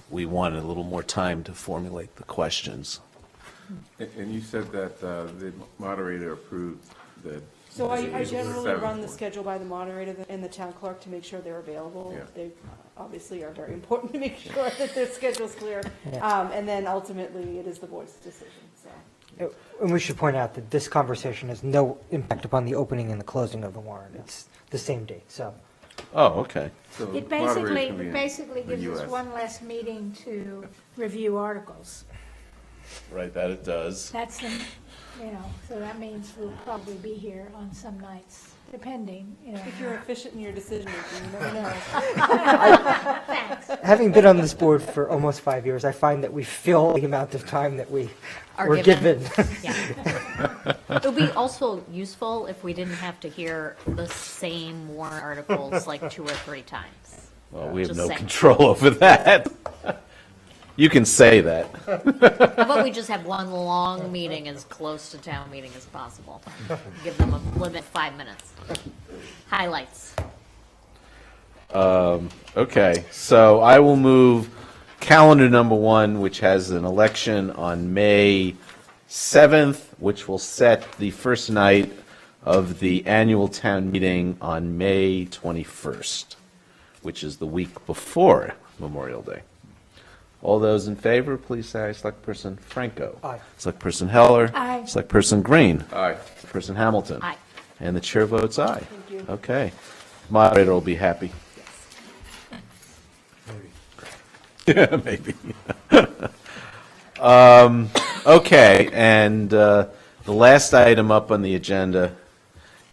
A: we wanted a little more time to formulate the questions.
E: And you said that the moderator approved the.
O: So I
E: the
O: generally
E: 7th
O: run the
E: one.
O: schedule by the moderator and the town clerk to make sure they're available.
E: Yeah.
O: They obviously are very important to make sure that their schedule's clear. And then ultimately, it is the board's decision, so.
B: And we should point out that this conversation has no impact upon the opening and the closing of the warrant. It's the same date, so.
A: Oh, okay.
E: So
K: It
E: moderator's gonna be
K: basically
E: in the
K: gives us
E: US.
K: one less meeting to review articles.
A: Right, that it does.
K: That's the, so that means we'll probably be here on some nights, depending,
O: If you're efficient in your decision-making, you never know.
K: Thanks.
B: Having been on this board for almost 5 years, I find that we fill the amount of time that we
D: Are
B: were given.
D: Yeah. It would be also useful if we didn't have to hear the same warrant articles like 2 or 3 times.
A: Well, we have
D: Just
A: no
D: saying.
A: control over that. You can say that.
D: How about we just have one long meeting as close to town meeting as possible? Give them a limit 5 minutes. Highlights.
A: Okay, so I will move calendar number 1, which has an election on May 7th, which will set the first night of the annual town meeting on May 21st, which is the week before Memorial Day. All those in favor, please say aye. Selectperson Franco.
B: Aye.
A: Selectperson Heller.
K: Aye.
A: Selectperson Green.
E: Aye.
A: Selectperson Hamilton.
D: Aye.
A: And the chair votes aye.
O: Thank you.
A: Okay. Moderator will be happy. Yeah, maybe. Okay, and the last item up on the agenda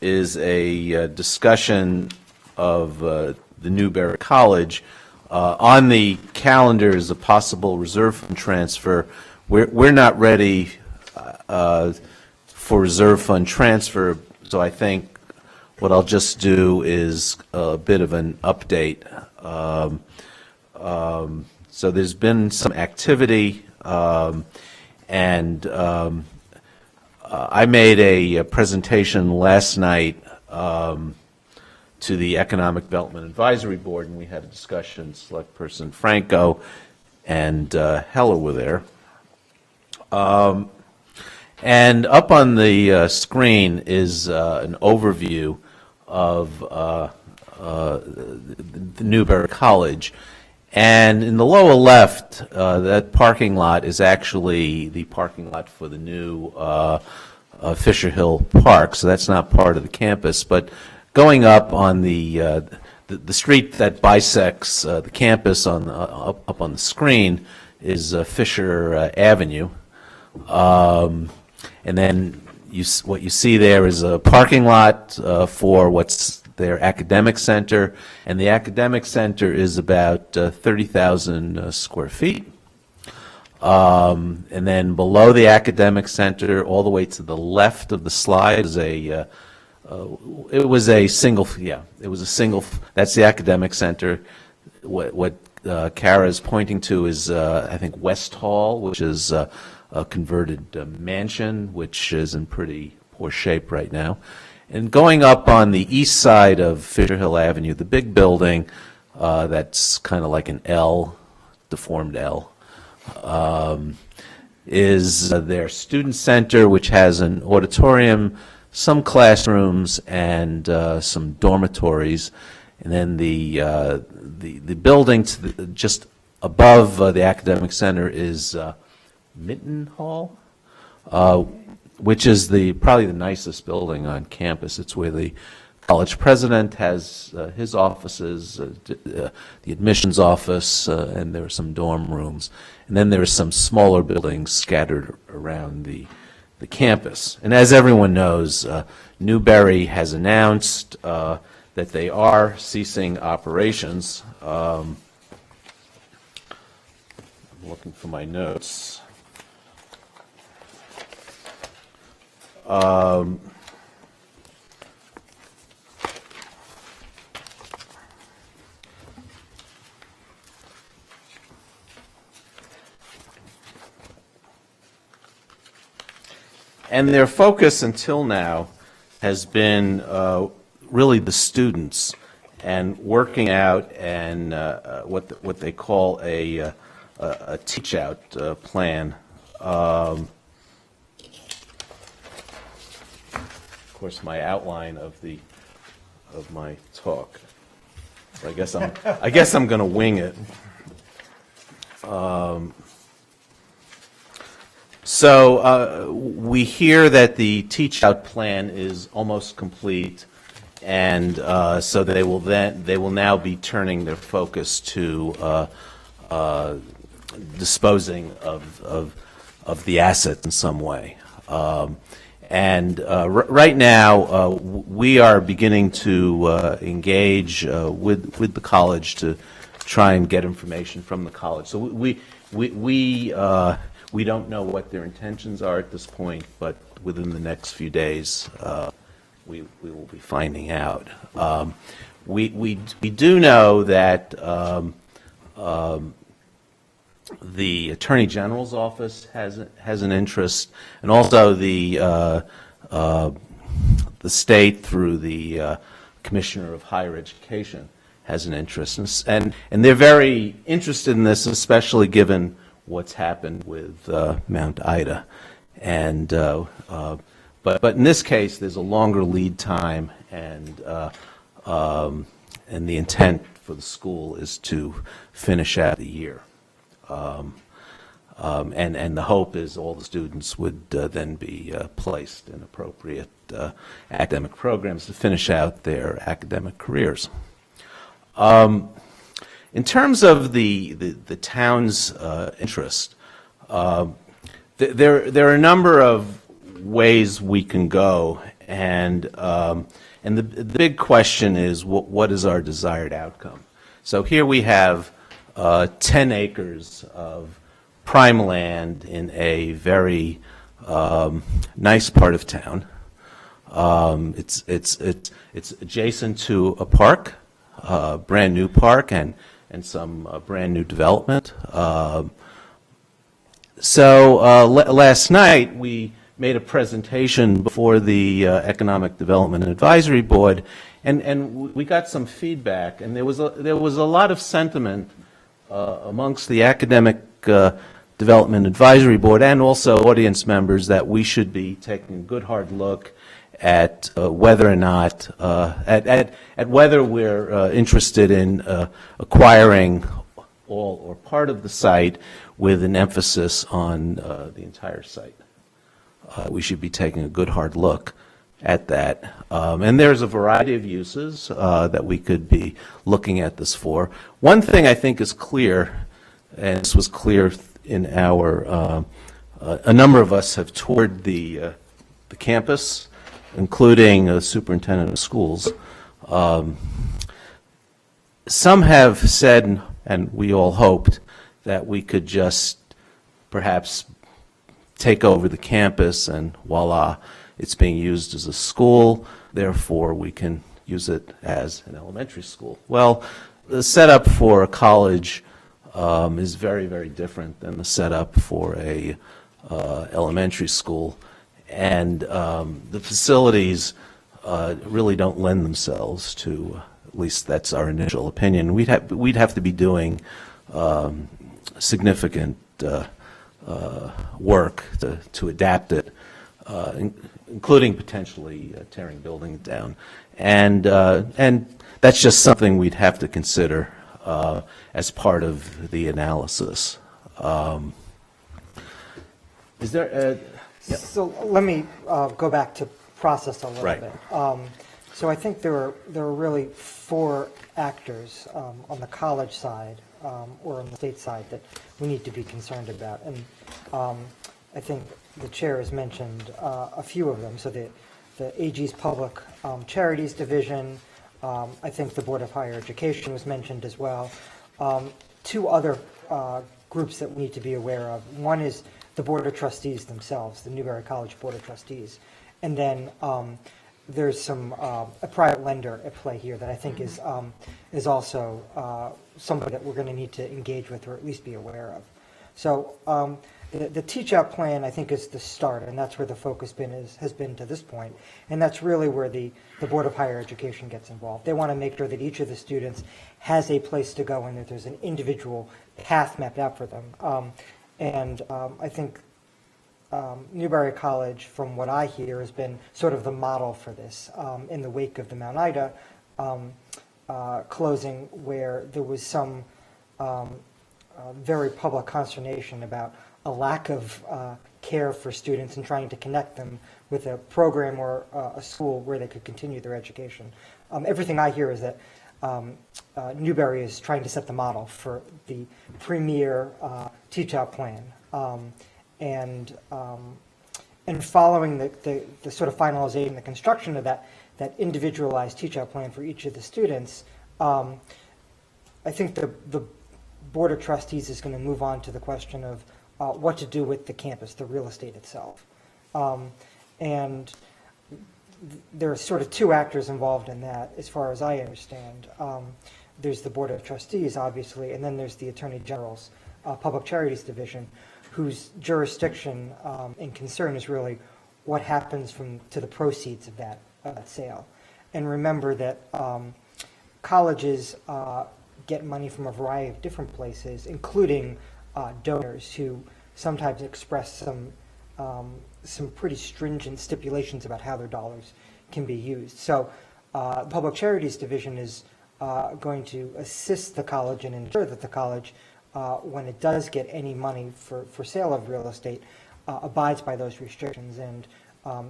A: is a discussion of the Newberry College. On the calendar is a possible reserve fund transfer. We're not ready for reserve fund transfer, so I think what I'll just do is a bit of an update. So there's been some activity, and I made a presentation last night to the Economic Development Advisory Board, and we had a discussion. Selectperson Franco and Heller were there. And up on the screen is an overview of the Newberry College. And in the lower left, that parking lot is actually the parking lot for the new Fisher Hill Park, so that's not part of the campus. But going up on the street that bisects the campus up on the screen is Fisher Avenue. And then what you see there is a parking lot for what's their academic center, and the academic center is about 30,000 square feet. And then below the academic center, all the way to the left of the slide, is it was a single, that's the academic center. What Kara is pointing to is, I think, West Hall, which is a converted mansion, which is in pretty poor shape right now. And going up on the east side of Fisher Hill Avenue, the big building that's kind of like an L, deformed L, is their student center, which has an auditorium, some classrooms, and some dormitories. And then the building just above the academic center is Minton Hall, which is probably the nicest building on campus. It's where the college president has his offices, the admissions office, and there are some dorm rooms. And then there are some smaller buildings scattered around the campus. And as everyone knows, Newberry has announced that they are ceasing operations. I'm looking for my notes. And their focus until now has been really the students and working out and what they call a teach-out plan. Of course, my outline of my talk. So I guess I'm going to wing it. So we hear that the teach-out plan is almost complete, and so they will now be turning their focus to disposing of the asset in some way. Right now, we are beginning to engage with the college to try and get information from the college. So we don't know what their intentions are at this point, but within the next few days, we will be finding out. We do know that the Attorney General's office has an interest, and also the state through the Commissioner of Higher Education has an interest, and they're very interested in this, especially given what's happened with Mount Ida, and but in this case, there's a longer lead time, and the intent for the school is to finish out the year, and the hope is all the students would then be placed in appropriate academic programs to finish out their academic careers. In terms of the town's interest, there are a number of ways we can go, and the big question is what is our desired outcome? So here we have 10 acres of prime land in a very nice part of town. It's adjacent to a park, brand new park, and some brand new development. Last night we made a presentation before the Economic Development Advisory Board, and we got some feedback, and there was a lot of sentiment amongst the Academic Development Advisory Board and also audience members that we should be taking a good hard look at whether or not at whether we're interested in acquiring all or part of the site with an emphasis on the entire site. We should be taking a good hard look at that. And there's a variety of uses that we could be looking at this for. One thing I think is clear, and this was clear in our, a number of us have toured the campus, including a superintendent of schools. Some have said, and we all hoped, that we could just perhaps take over the campus and voila, it's being used as a school, therefore we can use it as an elementary school. Well, the setup for a college is very, very different than the setup for a elementary school, and the facilities really don't lend themselves to, at least that's our initial opinion. We'd have to be doing significant work to adapt it, including potentially tearing buildings down, and that's just something we'd have to consider as part of the analysis. Is there?
B: So let me go back to process a little
A: Right.
B: bit. So I think there are really four actors on the college side or on the state side that we need to be concerned about. And I think the chair has mentioned a few of them. So the AG's Public Charities Division, I think the Board of Higher Education was mentioned as well. Two other groups that we need to be aware of. One is the Board of Trustees themselves, the Newberry College Board of Trustees. And then there's a private lender at play here that I think is also somebody that we're going to need to engage with or at least be aware of. So the teach-out plan, I think, is the start, and that's where the focus has been to this point. And that's really where the Board of Higher Education gets involved. They want to make sure that each of the students has a place to go and that there's an individual path mapped out for them. I think Newberry College, from what I hear, has been sort of the model for this in the wake of the Mount Ida closing, where there was some very public consternation about a lack of care for students and trying to connect them with a program or a school where they could continue their education. Everything I hear is that Newberry is trying to set the model for the premier teach-out plan. And following the sort of finalization, the construction of that individualized teach-out plan for each of the students, I think the Board of Trustees is going to move on to the question of what to do with the campus, the real estate itself. And there are sort of two actors involved in that, as far as I understand. There's the Board of Trustees, obviously, and then there's the Attorney General's Public Charities Division, whose jurisdiction and concern is really what happens to the proceeds of that sale. And remember that colleges get money from a variety of different places, including donors who sometimes express some pretty stringent stipulations about how their dollars can be used. So the Public Charities Division is going to assist the college and ensure that the college, when it does get any money for sale of real estate, abides by those restrictions. And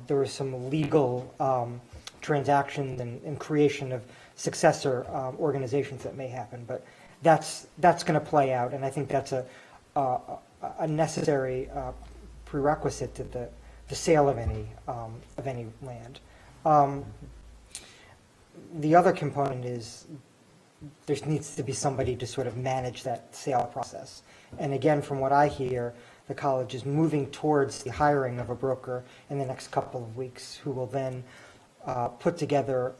B: there was some legal transactions and creation of successor organizations that may happen. But that's going to play out, and I think that's a necessary prerequisite to the sale of any land. The other component is there needs to be somebody to sort of manage that sale process. And again, from what I hear, the college is moving towards the hiring of a broker in the next couple of weeks, who will then put together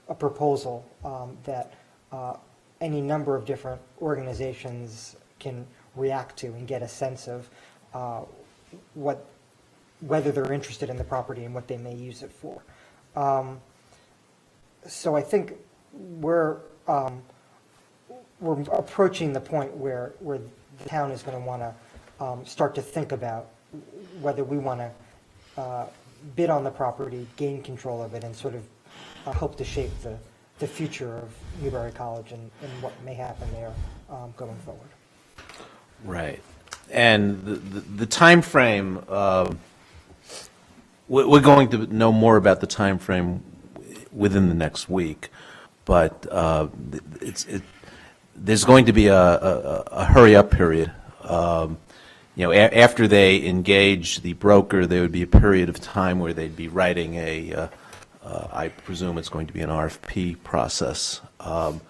B: a proposal that any number of different organizations can react to and get a sense of whether they're interested in the property and what they may use it for. So I think we're approaching the point where the town is going to want to start to think about whether we want to bid on the property, gain control of it, and sort of help to shape the future of Newberry College and what may happen there going forward.
A: Right. And the time frame, we're going to know more about the time frame within the next week, but there's going to be a hurry-up period. After they engage the broker, there would be a period of time where they'd be writing a I presume it's going to be an RFP process. And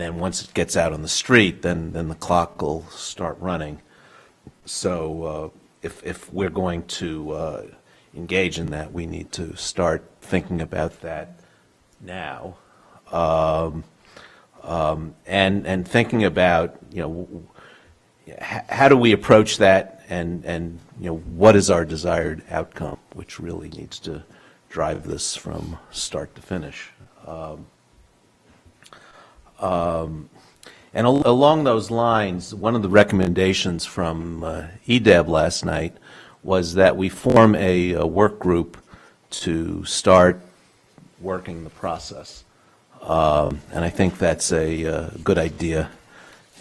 A: then once it gets out on the street, then the clock will start running. So if we're going to engage in that, we need to start thinking about that now. And thinking about, how do we approach that, and what is our desired outcome, which really needs to drive this from start to finish. And along those lines, one of the recommendations from EDEB last night was that we form a work group to start working the process. And I think that's a good idea,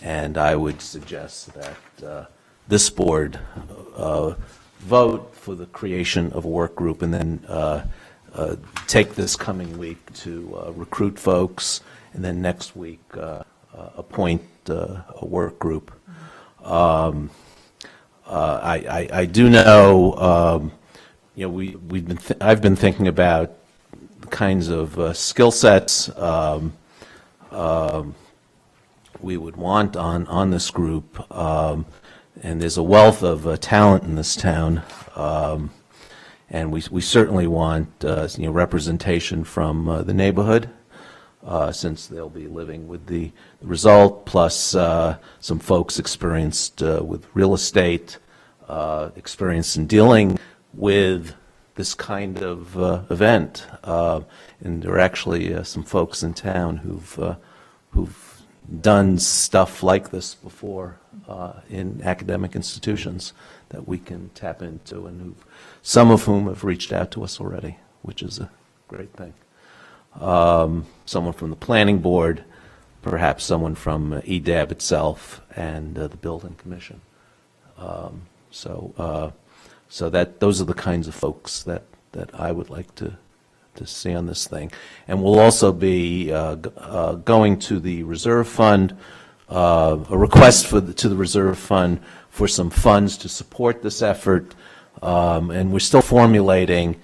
A: and I would suggest that this board vote for the creation of a work group, and then take this coming week to recruit folks, and then next week appoint a work group. I do know, I've been thinking about the kinds of skill sets we would want on this group, and there's a wealth of talent in this town, and we certainly want representation from the neighborhood, since they'll be living with the result, plus some folks experienced with real estate, experienced in dealing with this kind of event. And there are actually some folks in town who've done stuff like this before in academic institutions that we can tap into, and some of whom have reached out to us already, which is a great thing. Someone from the planning board, perhaps someone from EDAB itself, and the building commission. So those are the kinds of folks that I would like to see on this thing. And we'll also be going to the reserve fund, a request to the reserve fund for some funds to support this effort, and we're still formulating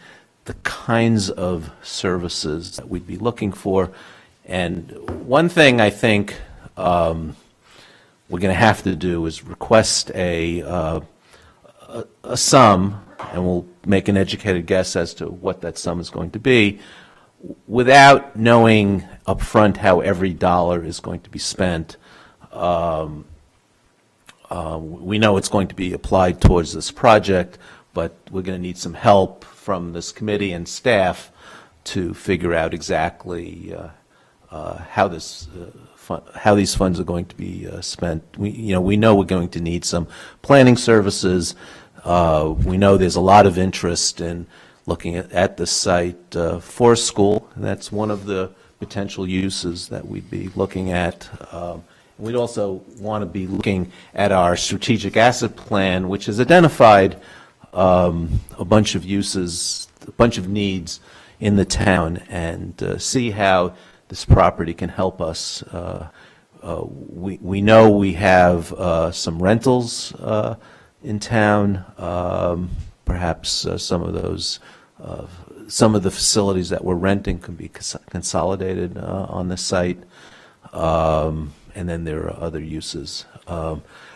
A: the kinds of services that we'd be looking for. And one thing I think we're going to have to do is request a sum, and we'll make an educated guess as to what that sum is going to be, without knowing upfront how every dollar is going to be spent. We know it's going to be applied towards this project, but we're going to need some help from this committee and staff to figure out exactly how these funds are going to be spent. We know we're going to need some planning services. We know there's a lot of interest in looking at the site for a school, and that's one of the potential uses that we'd be looking at. We'd also want to be looking at our strategic asset plan, which has identified a bunch of uses, a bunch of needs in the town, and see how this property can help us. We know we have some rentals in town. Perhaps some of the facilities that we're renting can be consolidated on the site, and then there are other uses.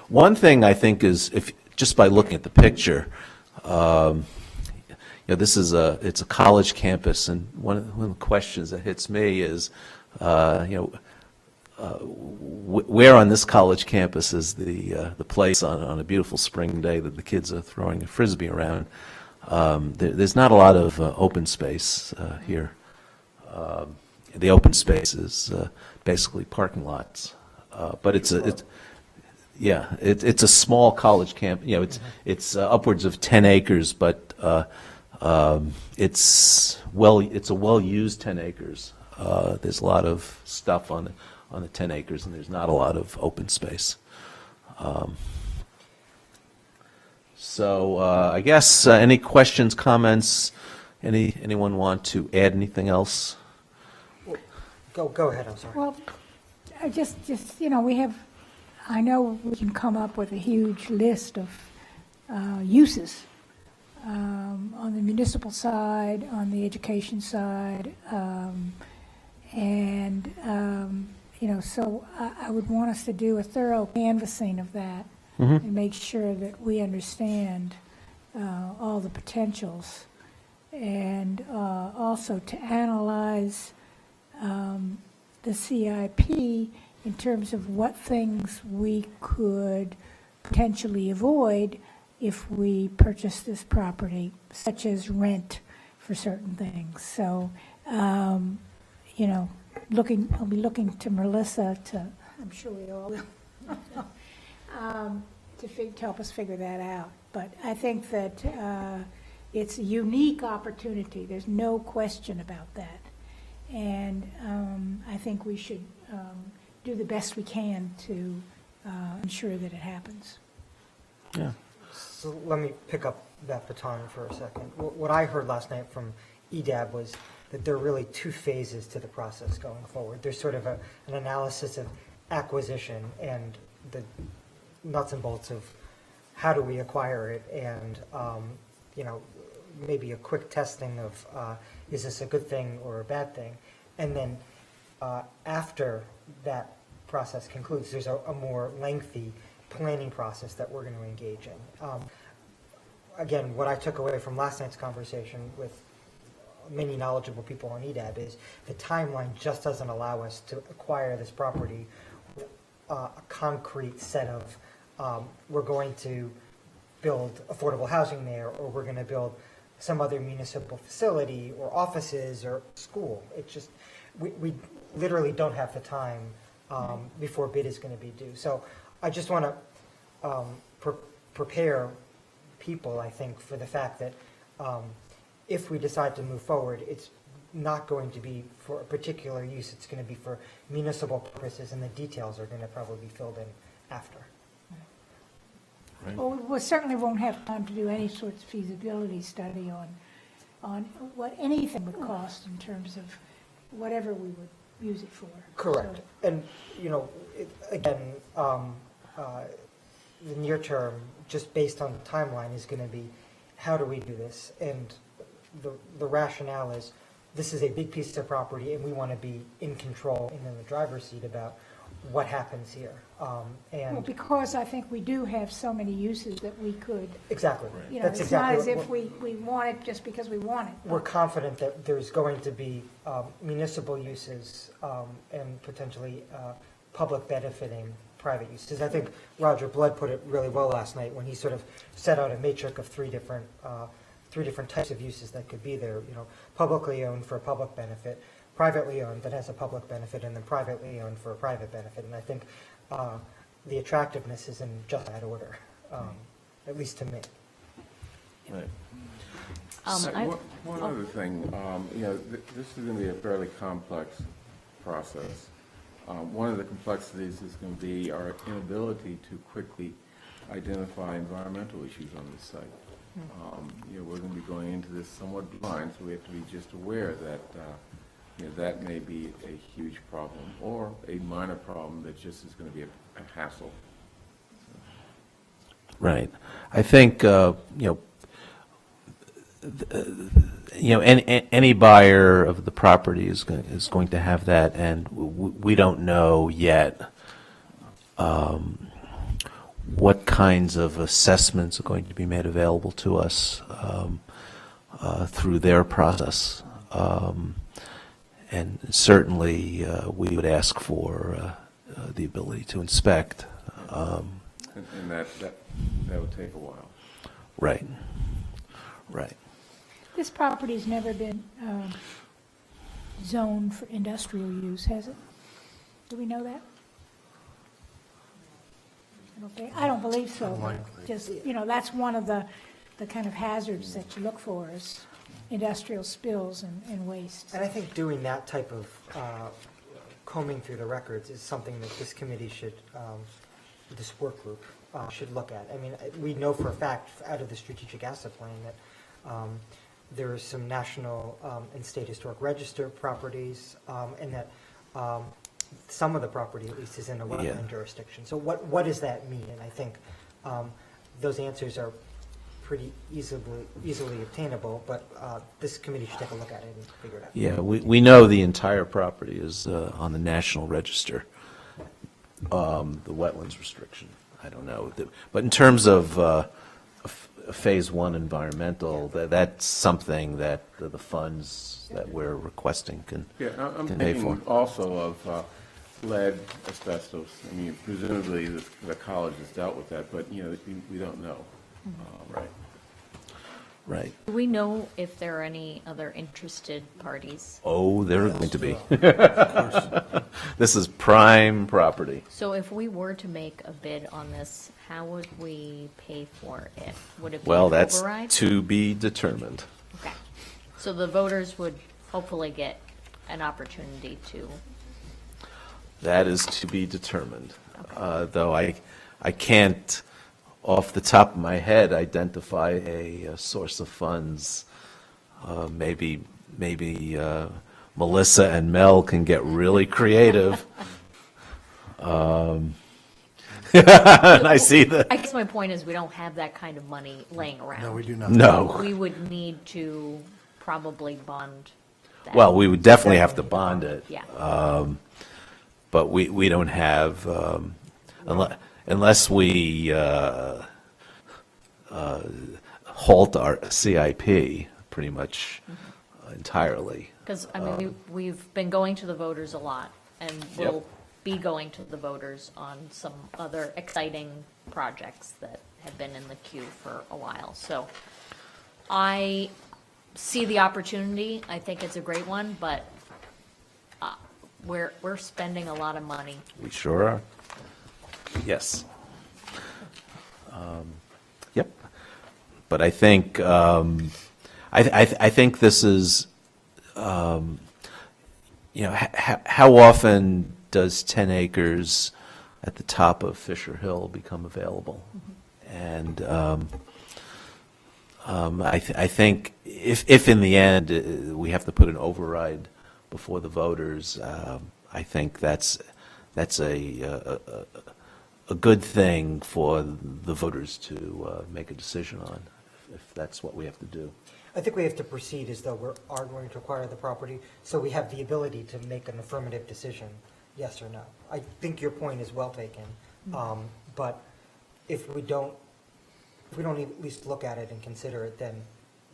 A: One thing I think is, if just by looking at the picture, it's a college campus, and one of the questions that hits me is, where on this college campus is the place on a beautiful spring day that the kids are throwing a frisbee around? There's not a lot of open space here. The open space is basically parking lots, but it's a small college camp. It's upwards of 10 acres, but it's a well-used 10 acres. There's a lot of stuff on the 10 acres, and there's not a lot of open space. So I guess any questions, comments? Anyone want to add anything else?
B: Go ahead, I'm sorry.
K: Well, I just I know we can come up with a huge list of uses on the municipal side, on the education side, so I would want us to do a thorough canvassing of that and make sure that we understand all the potentials, and also to analyze the CIP in terms of what things we could potentially avoid if we purchase this property, such as rent for certain things. So, I'll be looking to Melissa I'm sure we all will, to help us figure that out. But I think that it's a unique opportunity. There's no question about that. And I think we should do the best we can to ensure that it happens.
A: Yeah.
B: So let me pick up that baton for a second. What I heard last night from EDAB was that there are really two phases to the process going forward. There's sort of an analysis of acquisition and the nuts and bolts of how do we acquire it, and maybe a quick testing of is this a good thing or a bad thing, and then after that process concludes, there's a more lengthy planning process that we're going to engage in. Again, what I took away from last night's conversation with many knowledgeable people on EDAB is the timeline just doesn't allow us to acquire this property a concrete set of we're going to build affordable housing there, or we're going to build some other municipal facility or offices or school. It's just, we literally don't have the time before bid is going to be due. So I just want to prepare people, I think, for the fact that if we decide to move forward, it's not going to be for a particular use. It's going to be for municipal purposes, and the details are going to probably be filled in after.
A: Right.
K: Well, we certainly won't have time to do any sort of feasibility study on what anything would cost in terms of whatever we would use it for.
B: Correct.
K: So,
B: And, again, the near term, just based on the timeline, is going to be how do we do this? And the rationale is this is a big piece of property, and we want to be in control and in the driver's seat about what happens here.
K: well,
B: And
K: because I think we do have so many uses that we could,
B: exactly,
K: it's
B: that's
K: not
B: exactly
K: as
B: what
K: if we want it just because we want it.
B: we're confident that there's going to be municipal uses and potentially public benefiting private uses. I think Roger Blood put it really well last night when he sort of set out a matrix of three different types of uses that could be there. Publicly owned for public benefit, privately owned that has a public benefit, and then privately owned for a private benefit. And I think the attractiveness is in just that order, at least to me.
A: Right.
E: One other thing, this is going to be a fairly complex process. One of the complexities is going to be our inability to quickly identify environmental issues on this site. We're going to be going into this somewhat blind, so we have to be just aware that that may be a huge problem or a minor problem that just is going to be a hassle.
A: Right. I think, any buyer of the property is going to have that, and we don't know yet what kinds of assessments are going to be made available to us through their process. And certainly, we would ask for the ability to inspect.
E: And that would take a while.
A: Right. Right.
K: This property's never been zoned for industrial use, has it? Do we know that? I don't believe so.
N: Unlikely.
K: Just, that's one of the kind of hazards that you look for is industrial spills and waste.
B: And I think doing that type of combing through the records is something that this committee should, this work group should look at. I mean, we know for a fact out of the strategic asset plan that there are some national and state historic register properties, and that some of the property at least is in a wetland jurisdiction. So what does that mean? And I think those answers are pretty easily obtainable, but this committee should take a look at it and figure it out.
A: Yeah, we know the entire property is on the National Register, the wetlands restriction. I don't know. But in terms of Phase 1 environmental, that's something that the funds that we're requesting can
E: I'm
A: can pay for.
E: thinking also of lead, asbestos. I mean, presumably the college has dealt with that, but, you know, we don't know.
A: Right. Right.
D: Do we know if there are any other interested parties?
A: Oh, there are going to be. This is prime property.
D: So if we were to make a bid on this, how would we pay for it? Would it be
A: Well,
D: an
A: that's
D: override?
A: to be determined.
D: Okay. So the voters would hopefully get an opportunity to,
A: That is to be determined. Though I can't, off the top of my head, identify a source of funds. Maybe Melissa and Mel can get really creative. And I see that.
D: I guess my point is we don't have that kind of money laying around.
N: No, we do not.
A: No.
D: We would need to probably bond that.
A: Well, we would definitely have to bond it.
D: Yeah.
A: But we don't have, unless we halt our CIP pretty much entirely.
D: Because, I mean, we've been going to the voters a lot, and we'll be going to the voters on some other exciting projects that have been in the queue for a while. So I see the opportunity. I think it's a great one, but we're spending a lot of money.
A: We sure are. Yes. Yep. But I think, I think this is, how often does 10 acres at the top of Fisher Hill become available? And I think if in the end we have to put an override before the voters, I think that's a good thing for the voters to make a decision on, if that's what we have to do.
B: I think we have to proceed as though we are going to acquire the property, so we have the ability to make an affirmative decision, yes or no. I think your point is well taken, but if we don't at least look at it and consider it, then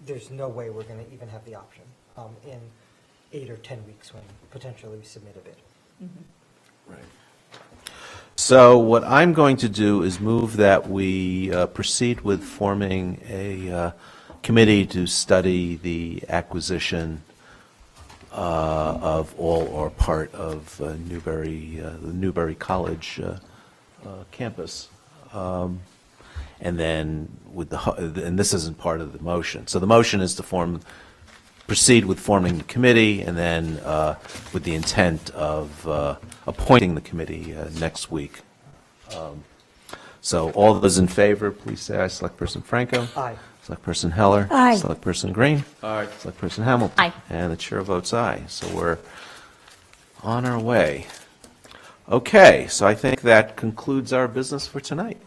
B: there's no way we're going to even have the option in 8 or 10 weeks when potentially we submit a bid.
A: Right. So what I'm going to do is move that we proceed with forming a committee to study the acquisition of all or part of the Newbury College campus. And then and this isn't part of the motion. So the motion is to proceed with forming the committee, and then with the intent of appointing the committee next week. So all those in favor, please say aye. Selectperson Franco?
B: Aye.
A: Selectperson Heller?
K: Aye.
A: Selectperson Green?
E: Aye.
A: Selectperson Hamilton?
D: Aye.
A: And the chair votes aye. So we're on our way. Okay, so I think that concludes our business for tonight.